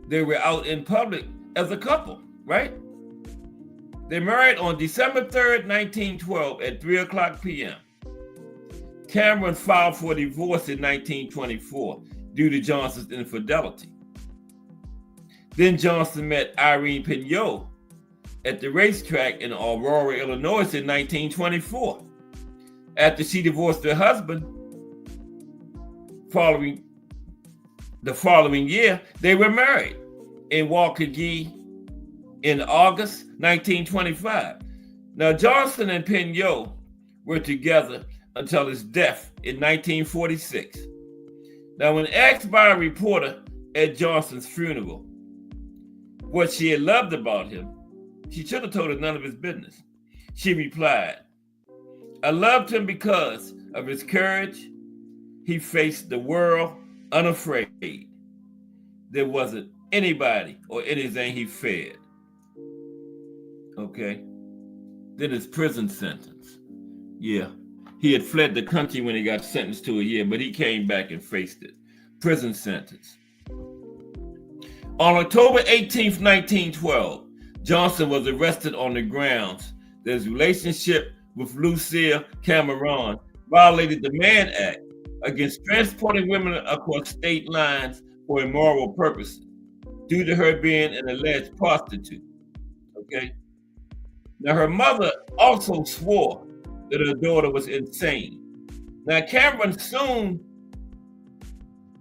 they were out in public as a couple, right? They married on December 3rd, 1912 at 3:00 p.m. Cameron filed for divorce in 1924 due to Johnson's infidelity. Then Johnsonn met Irene Pignot at the racetrack in Aurora, Illinois in 1924. After she divorced her husband, the following year, they were married in Waukee in August 1925. Now, Johnsonn and Pignot were together until his death in 1946. Now, when asked by a reporter at Johnson's funeral what she had loved about him, she should have told us none of his business. She replied, I loved him because of his courage. He faced the world unafraid. There wasn't anybody or anything he feared. Okay. Then his prison sentence. Yeah. He had fled the country when he got sentenced to a year, but he came back and faced it. Prison sentence. On October 18th, 1912, Johnsonn was arrested on the grounds that his relationship with Lucille Cameron violated the Mann Act against transporting women across state lines for immoral purposes, due to her being an alleged prostitute. Okay. Now, her mother also swore that her daughter was insane. Now, Cameron, soon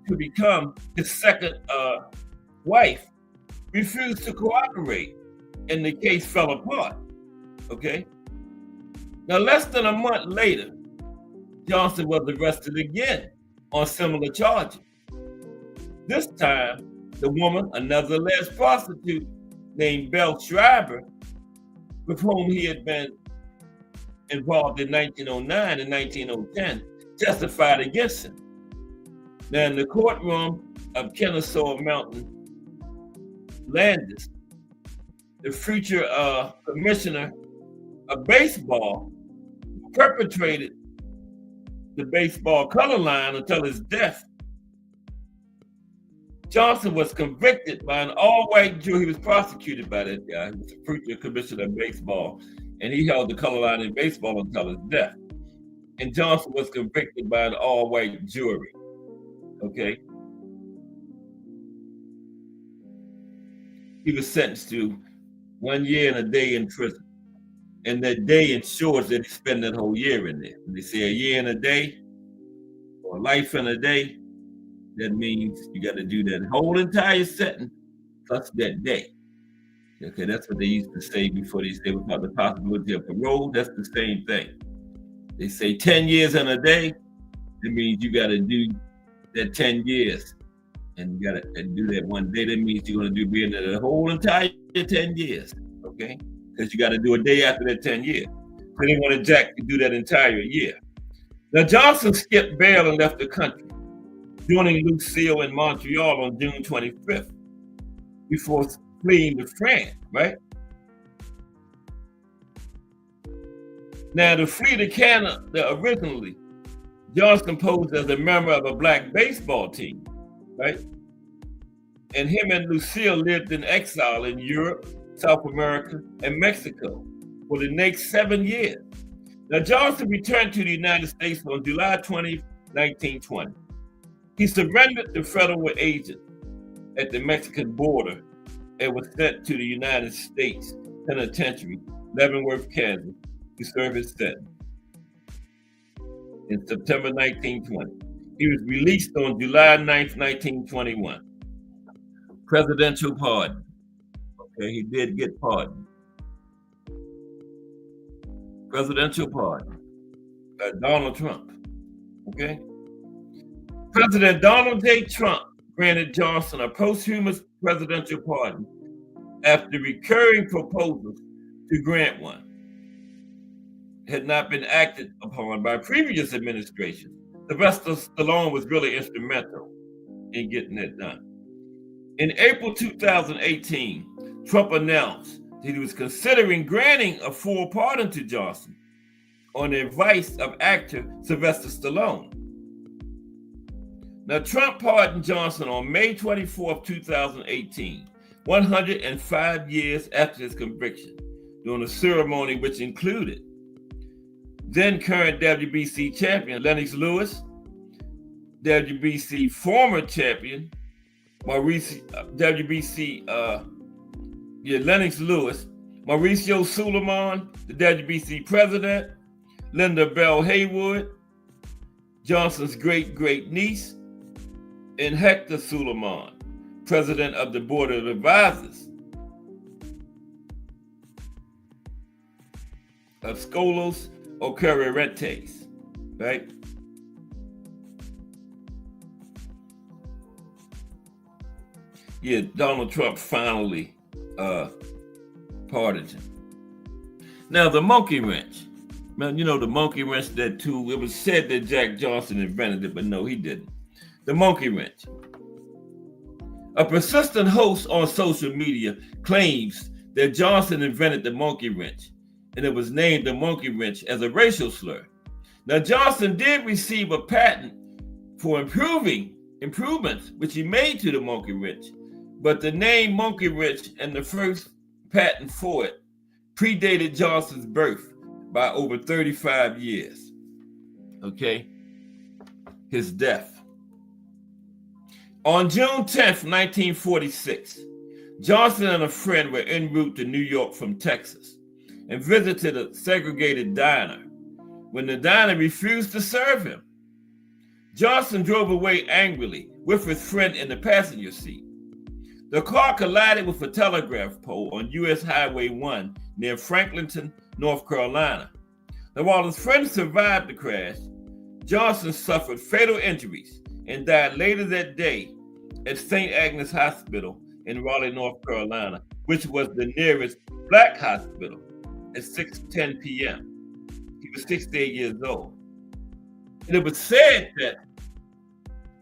to become his second wife, refused to cooperate, and the case fell apart. Okay. Now, less than a month later, Johnsonn was arrested again on similar charges. This time, the woman, another alleged prostitute named Belle Schreiber, with whom he had been involved in 1909 and 1910, testified against him. Now, in the courtroom of Kennesaw Mountain Landis, the future commissioner of baseball perpetrated the baseball color line until his death. Johnsonn was convicted by an all-white jury. He was prosecuted by that guy. He was the future commissioner of baseball, and he held the color line in baseball until his death. And Johnsonn was convicted by an all-white jury. Okay. He was sentenced to 1 year and a day in prison. And that day ensures that he spent that whole year in there. When they say a year and a day, or life and a day, that means you got to do that whole entire sentence plus that day. Okay, that's what they used to say before they say about the possibility of parole. That's the same thing. They say 10 years and a day. That means you got to do that 10 years. And you got to do that one day. That means you're going to be in there the whole entire 10 years. Okay? Because you got to do a day after that 10 years. So they wanted Jack to do that entire year. Now, Johnsonn skipped bail and left the country, joining Lucille in Montreal on June 25th, before fleeing to France, right? Now, to flee to Canada originally, Johnsonn posed as a member of a black baseball team, right? And him and Lucille lived in exile in Europe, South America, and Mexico for the next 7 years. Now, Johnsonn returned to the United States on July 20, 1920. He surrendered to federal agents at the Mexican border and was sent to the United States Penitentiary, Leavenworth, Kansas, to serve his sentence. In September 1920, he was released on July 9th, 1921. Presidential pardon. Okay, he did get pardoned. Presidential pardon by Donald Trump. Okay? President Donald J. Trump granted Johnsonn a posthumous presidential pardon after recurring proposals to grant one had not been acted upon by previous administrations. Sylvester Stallone was really instrumental in getting that done. In April 2018, Trump announced that he was considering granting a full pardon to Johnsonn on the advice of actor Sylvester Stallone. Now, Trump pardoned Johnsonn on May 24th, 2018, 105 years after his conviction, during a ceremony which included then current WBC champion Lennox Lewis, WBC former champion Lennox Lewis, Mauricio Suleiman, the WBC president, Linda Bell Haywood, Johnson's great niece, and Hector Suleiman, president of the Board of Advisors of Scholos Ocurrentes, right? Yeah, Donald Trump finally partisan. Now, the monkey wrench. Man, you know the monkey wrench, that tool, it was said that Jack Johnston invented it, but no, he didn't. The monkey wrench. A persistent host on social media claims that Johnston invented the monkey wrench, and it was named the monkey wrench as a racial slur. Now, Johnston did receive a patent for improvements which he made to the monkey wrench, but the name monkey wrench and the first patent for it predated Johnston's birth by over 35 years. Okay? His death. On June 10th, 1946, Johnston and a friend were en route to New York from Texas and visited a segregated diner when the diner refused to serve him. Johnston drove away angrily with his friend in the passenger seat. The car collided with a telegraph pole on U.S. Highway 1 near Franklinton, North Carolina. Now, while his friend survived the crash, Johnston suffered fatal injuries and died later that day at St. Agnes Hospital in Raleigh, North Carolina, which was the nearest black hospital, at 6:10 p.m. He was 68 years old. And it was said that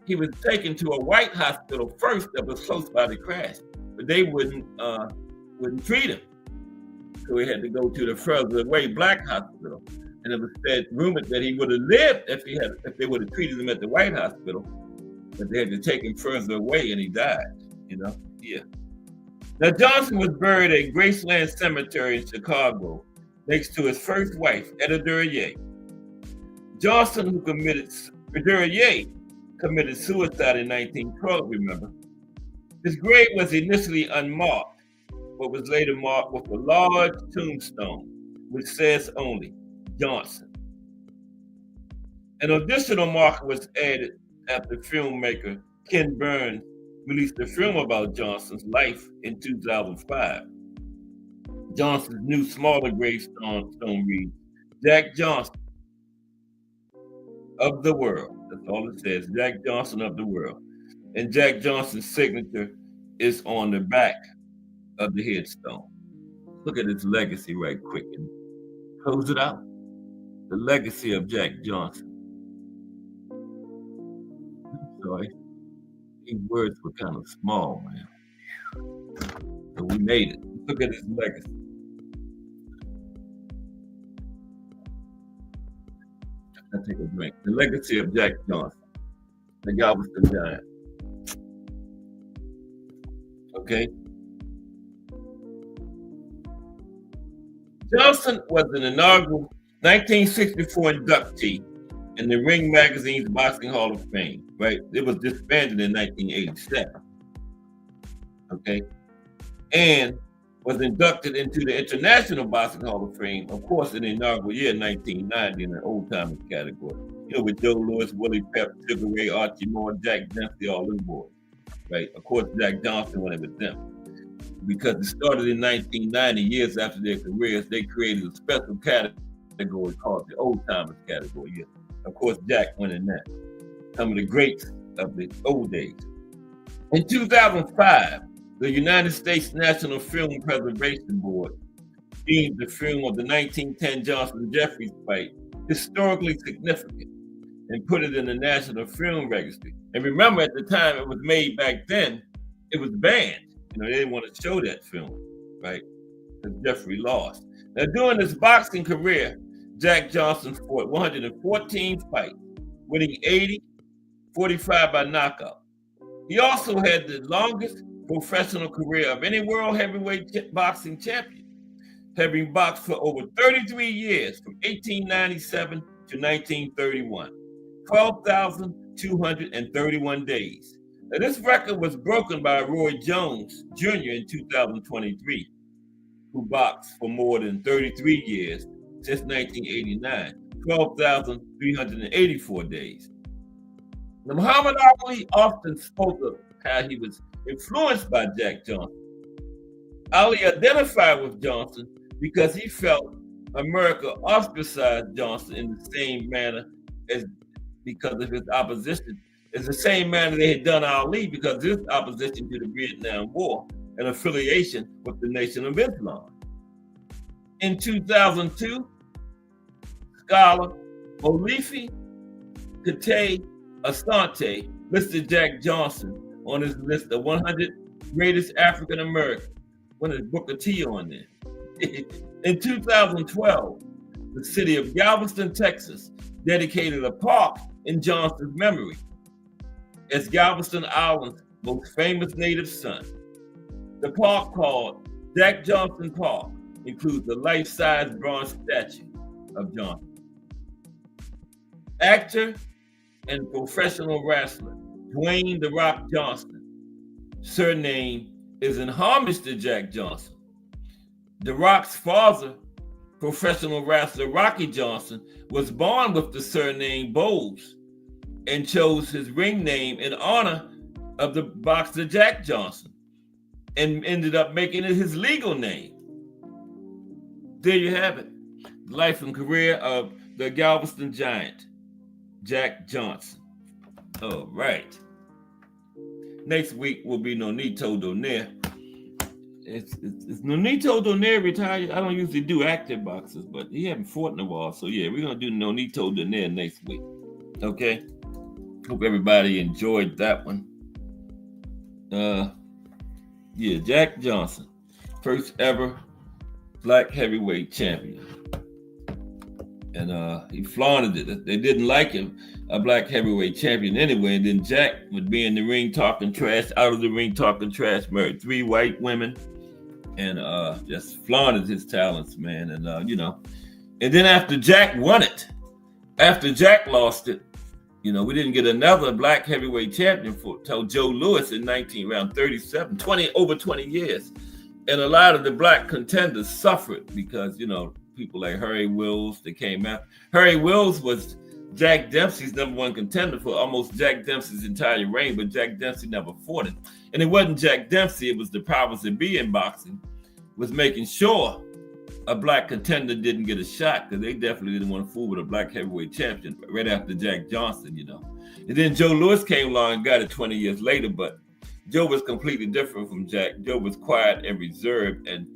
he was taken to a white hospital first that was close by the crash, but they wouldn't treat him. So he had to go to the further away black hospital. And it was rumored that he would have lived if they would have treated him at the white hospital, but they had to take him further away and he died, Yeah. Now, Johnston was buried at Graceland Cemetery in Chicago next to his first wife, Etta Duryea. Johnston, committed suicide in 1912, remember? His grave was initially unmarked, but was later marked with a large tombstone, which says only Johnston. An additional marker was added after filmmaker Ken Burns released a film about Johnston's life in 2005. Johnston's new smaller gravestone reads, Jack Johnston of the world. That's all it says, Jack Johnston of the world. And Jack Johnston's signature is on the back of the headstone. Look at his legacy right quick and close it out. The legacy of Jack Johnston. I'm sorry. These words were kind of small, man. But we made it. Look at his legacy. I take a drink. The legacy of Jack Johnston, the Galveston Giant. Okay. Johnston was an inaugural 1964 inductee in the Ring Magazine's Boxing Hall of Fame, right? It was disbanded in 1987. Okay. And was inducted into the International Boxing Hall of Fame, of course, in the inaugural year 1990 in the old timers category. With Joe Louis, Willie Pep, Sugar Ray, Archie Moore, Jack Dempsey, all them boys, right? Of course, Jack Johnston went with them. Because it started in 1990, years after their careers, they created a special category called the old timers category. Yeah. Of course, Jack went in that. Some of the greats of the old days. In 2005, the United States National Film Preservation Board deemed the film of the 1910 Johnson-Jeffries fight historically significant and put it in the National Film Registry. And remember, at the time it was made back then, it was banned. They didn't want to show that film, right? Because Jeffrey lost. Now, during his boxing career, Jack Johnston fought 114 fights, winning 80, 45 by knockout. He also had the longest professional career of any world heavyweight boxing champion, having boxed for over 33 years from 1897 to 1931, 12,231 days. Now, this record was broken by Roy Jones Jr. in 2023, who boxed for more than 33 years since 1989, 12,384 days. Now, Muhammad Ali often spoke of how he was influenced by Jack Johnston. Ali identified with Johnston because he felt America ostracized Johnston in the same manner as because of his opposition. It's the same manner they had done Ali because of his opposition to the Vietnam War. an affiliation with the Nation of Islam. In 2002, scholar Olifi Kate Asante listed Jack Johnsson on his list of 100 greatest African Americans, with his Booker T on there. In 2012, the city of Galveston, Texas, dedicated a park in Johnson's memory as Galveston Island's most famous native son. The park, called Jack Johnsson Park, includes a life-size bronze statue of Johnsson. Actor and professional wrestler Dwayne "The Rock" Johnson, surname is in homage to Jack Johnsson. The Rock's father, professional wrestler Rocky Johnson, was born with the surname Bowles and chose his ring name in honor of the boxer Jack Johnsson and ended up making it his legal name. There you have it. The life and career of the Galveston Giant, Jack Johnsson. All right. Next week will be Nonito Donaire. It's Nonito Donaire retired. I don't usually do active boxers, but he haven't fought in a while. So yeah, we're gonna do Nonito Donaire next week. Okay. Hope everybody enjoyed that one. Yeah, Jack Johnsson, first ever black heavyweight champion. And he flaunted it. They didn't like him, a black heavyweight champion anyway. And then Jack would be in the ring talking trash, out of the ring talking trash, married 3 white women, and just flaunted his talents, man. And and then after Jack won it, after Jack lost it, we didn't get another black heavyweight champion till Joe Louis in around 37, over 20 years. And a lot of the black contenders suffered because, people like Harry Wills, they came out. Harry Wills was Jack Dempsey's #1 contender for almost Jack Dempsey's entire reign, but Jack Dempsey never fought him. And it wasn't Jack Dempsey, it was the powers that be in boxing, was making sure a black contender didn't get a shot, because they definitely didn't want to fool with a black heavyweight champion right after Jack Johnsson, And then Joe Louis came along and got it 20 years later, but Joe was completely different from Jack. Joe was quiet and reserved, and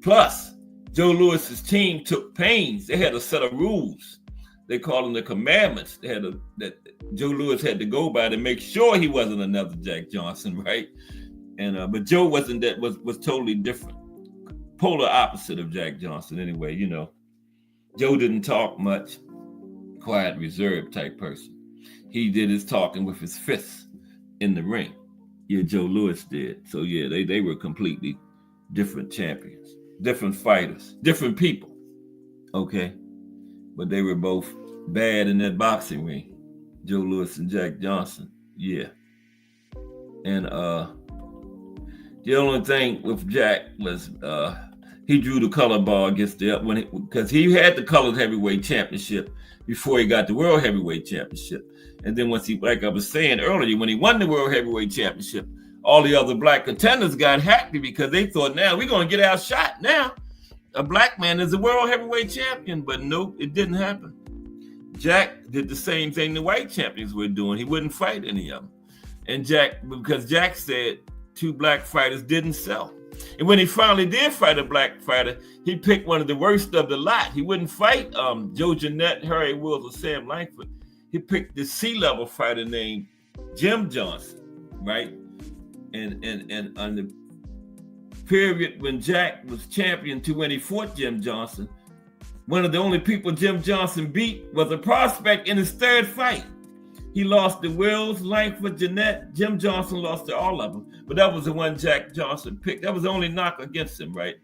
plus, Joe Louis's team took pains. They had a set of rules. They called them the commandments. That Joe Louis had to go by to make sure he wasn't another Jack Johnsson, right? And but Joe wasn't that. Was totally different, polar opposite of Jack Johnsson. Anyway, Joe didn't talk much, quiet, reserved type person. He did his talking with his fists in the ring. Yeah, Joe Louis did. So yeah, they were completely different champions. Different fighters, different people, okay? But they were both bad in that boxing ring, Joe Louis and Jack Johnsson, yeah. And the only thing with Jack was he drew the color bar against because he had the colored heavyweight championship before he got the world heavyweight championship. And then once like I was saying earlier, when he won the world heavyweight championship, all the other black contenders got happy because they thought, now we're going to get outshot. Now a black man is a world heavyweight champion. But nope, it didn't happen. Jack did the same thing the white champions were doing. He wouldn't fight any of them. And because Jack said 2 black fighters didn't sell. And when he finally did fight a black fighter, he picked one of the worst of the lot. He wouldn't fight Joe Jeanette, Harry Wills, or Sam Langford. He picked this C-level fighter named Jim Johnston, right? And on the period when Jack was champion to when he fought Jim Johnston, one of the only people Jim Johnston beat was a prospect in his 3rd fight. He lost to Wills, Langford, Jeanette. Jim Johnston lost to all of them, but that was the one Jack Johnston picked. That was the only knock against him, right?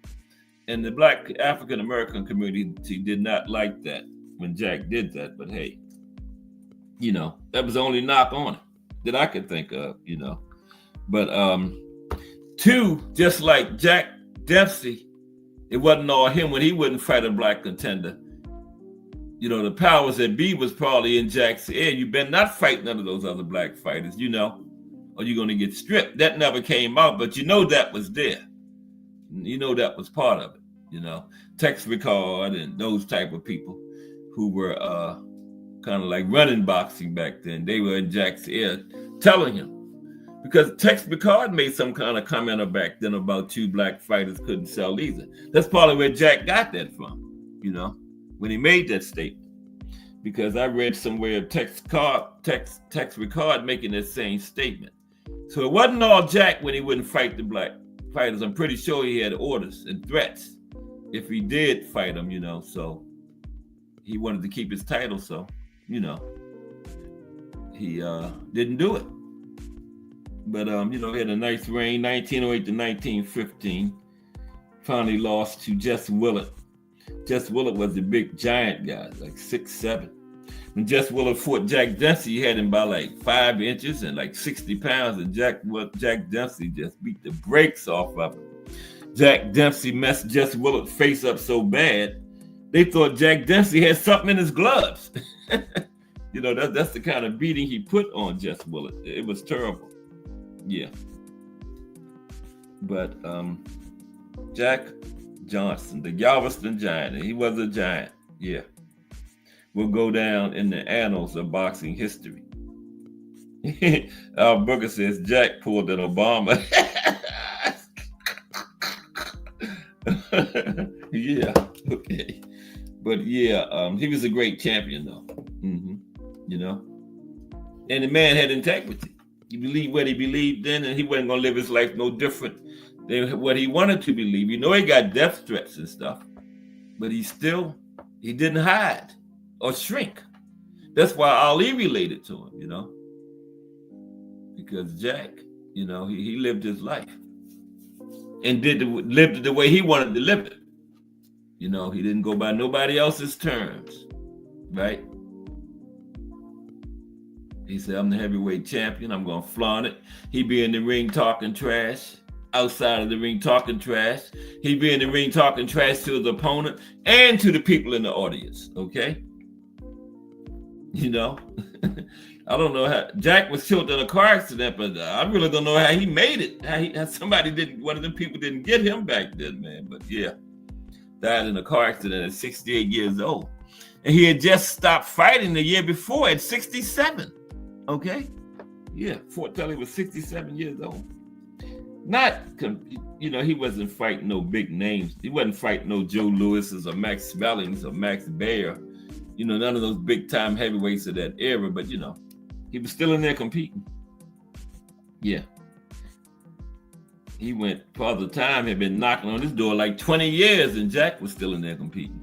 And the black African-American community did not like that when Jack did that, but hey, that was the only knock on him that I could think of, But 2, just like Jack Dempsey, it wasn't all him when he wouldn't fight a black contender. The powers that be was probably in Jack's ear. You better not fight none of those other black fighters, or you're going to get stripped. That never came out, but that was there. That was part of it, Tex Rickard and those type of people who were kind of like running boxing back then. They were in Jack's ear telling him, Because Tex Picard made some kind of comment back then about 2 black fighters couldn't sell either. That's probably where Jack got that from, when he made that statement. Because I read somewhere Tex Picard making that same statement. So it wasn't all Jack when he wouldn't fight the black fighters. I'm pretty sure he had orders and threats if he did fight them, so he wanted to keep his title, so, he didn't do it. But, he had a nice reign, 1908 to 1915. Finally lost to Jess Willett. Jess Willett was the big giant guy, like 6'7". When Jess Willett fought Jack Dempsey, he had him by like 5 inches and like 60 pounds, and Jack Dempsey just beat the brakes off of him. Jack Dempsey messed Jess Willett's face up so bad, they thought Jack Dempsey had something in his gloves. That's the kind of beating he put on Jess Willett. It was terrible. Yeah. But Jack Johnsonn, the Galveston Giant, he was a giant. Yeah. Will go down in the annals of boxing history. Al Booker says Jack pulled an Obama. Yeah, okay. But yeah, he was a great champion though. And the man had integrity. He believed what he believed in, and he wasn't gonna live his life no different than what he wanted to believe. He got death threats and stuff, but he didn't hide or shrink. That's why Ali related to him, because Jack, he lived his life and lived it the way he wanted to live it. He didn't go by nobody else's terms, right? He said, I'm the heavyweight champion. I'm going to flaunt it. He be in the ring talking trash, outside of the ring talking trash. He be in the ring talking trash to his opponent and to the people in the audience, okay? I don't know how Jack was killed in a car accident, but I really don't know how he made it. One of them people didn't get him back then, man. But yeah, died in a car accident at 68 years old. And he had just stopped fighting the year before at 67. Okay? Yeah, fought till he was 67 years old. He wasn't fighting no big names. He wasn't fighting no Joe Lewis's or Max Spellings or Max Baer. None of those big time heavyweights of that era, but he was still in there competing. Yeah. He went Father Time had been knocking on his door like 20 years, and Jack was still in there competing.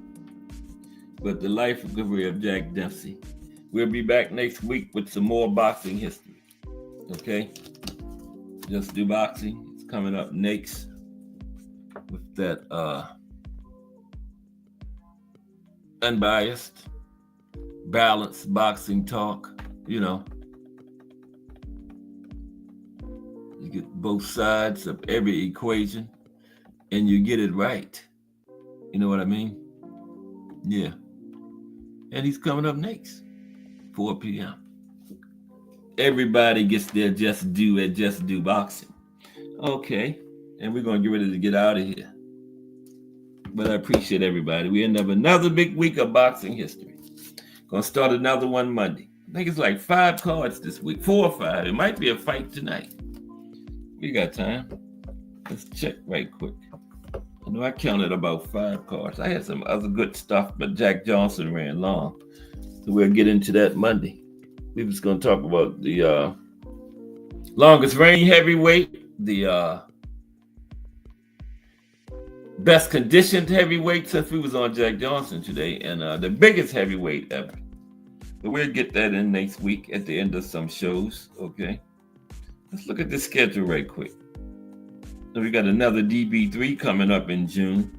But the life and career of Jack Dempsey. We'll be back next week with some more boxing history. Okay? Just Do Boxing. It's coming up next with that unbiased, balanced boxing talk. You get both sides of every equation and you get it right. You know what I mean? Yeah. And he's coming up next, 4 p.m. Everybody gets their Just Do at Just Do Boxing. Okay. And we're going to get ready to get out of here. But I appreciate everybody. We end up another big week of boxing history. Going to start another one Monday. I think it's like 5 cards this week, 4 or 5. It might be a fight tonight. We got time. Let's check right quick. I know I counted about 5 cards. I had some other good stuff, but Jack Johnsonn ran long. So we'll get into that Monday. We was going to talk about the longest reigning heavyweight, the best conditioned heavyweight since we was on Jack Johnsonn today, and the biggest heavyweight ever. But we'll get that in next week at the end of some shows, okay? Let's look at the schedule right quick. So we got another DB3 coming up in June,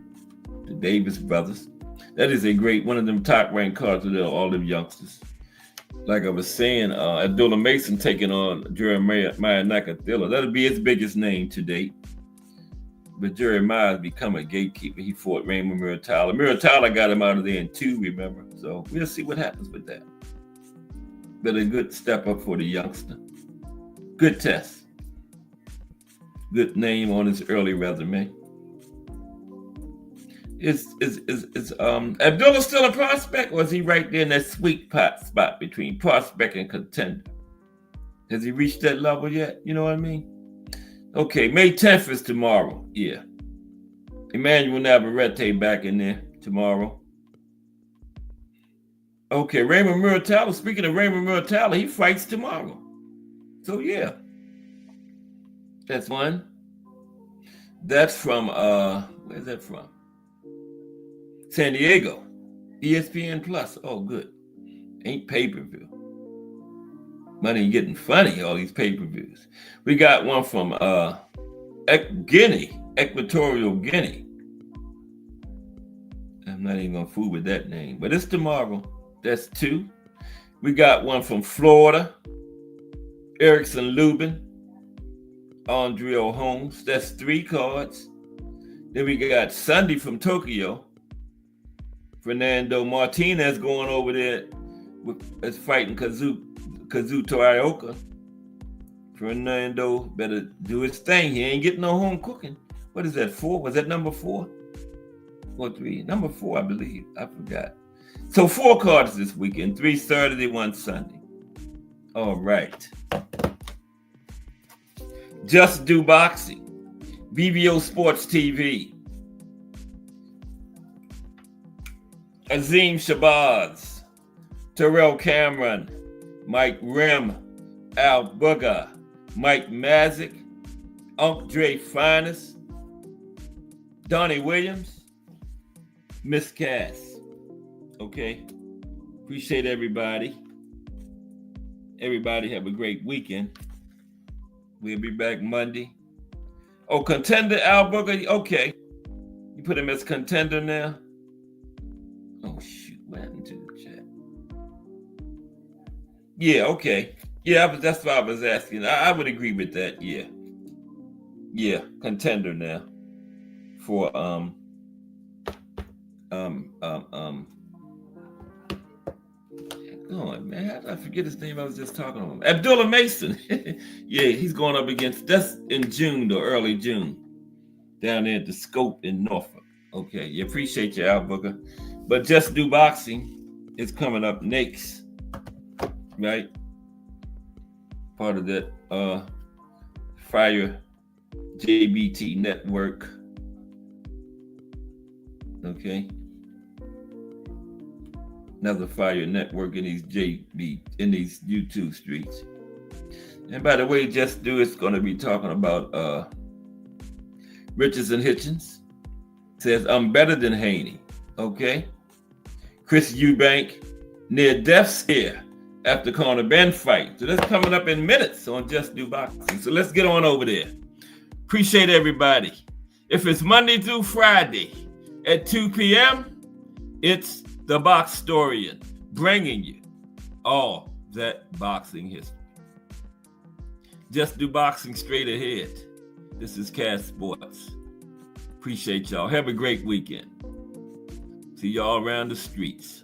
the Davis brothers. That is a great, one of them top-ranked cards with all them youngsters. Like I was saying, Abdullah Mason taking on Jeremiah Nakatila. That'll be his biggest name to date. But Jeremiah has become a gatekeeper. He fought Raymond Muratalla. Muratalla got him out of there in 2, remember? So we'll see what happens with that. But a good step up for the youngster. Good test. Good name on his early resume. Is Abdullah still a prospect, or is he right there in that sweet spot between prospect and contender? Has he reached that level yet? You know what I mean? Okay, May 10th is tomorrow. Yeah. Emmanuel Navarrete back in there tomorrow. Okay, Raymond Muratalo. Speaking of Raymond Muratalo, he fights tomorrow. So yeah. That's one. That's from where's that from? San Diego. ESPN Plus. Oh, good. Ain't pay-per-view. Money getting funny, all these pay-per-views. We got one from Guinea, Equatorial Guinea. I'm not even gonna fool with that name, but it's tomorrow. That's two. We got one from Florida, Erickson Lubin, Andrea Holmes. That's 3 cards. Then we got Sunday from Tokyo, Fernando Martinez going over there is fighting Kazuto Ioka. Fernando better do his thing. He ain't getting no home cooking. What is that, 4? Was that number 4? Or 3? Number 4, I believe. I forgot. So 4 cards this weekend. 3 Saturday, 1 Sunday. All right. Just Do Boxing. BBO Sports TV. Azim Shabazz. Terrell Cameron. Mike Rim. Al Booger. Mike Mazik. Unc Dre Finest. Donnie Williams. Miss Cass. Okay. Appreciate everybody. Everybody have a great weekend. We'll be back Monday. Oh, contender Al Booger. Okay. You put him as contender now? Oh, shoot. What happened to the chat? Yeah, okay. Yeah, that's what I was asking. I would agree with that. Yeah. Yeah, contender now. For, on, man. How did I forget his name? I was just talking about him. Abdullah Mason. Yeah, he's going up against, that's in June or early June, down there at the Scope in Norfolk. Okay, you appreciate you, Al Booker. But Just Do Boxing is coming up next, right? Part of that Fire JBT network. Okay. Another Fire network in these these YouTube streets. And by the way, Just Do is going to be talking about Richards and Hitchens. Says, I'm better than Haney. Okay. Chris Eubank, near death scare after Conor Ben fight. So that's coming up in minutes on Just Do Boxing. So let's get on over there. Appreciate everybody. If it's Monday through Friday at 2 p.m., it's The Boxtorian, bringing you all that boxing history. Just Do Boxing straight ahead. This is Cass Sports. Appreciate y'all. Have a great weekend. See y'all around the streets.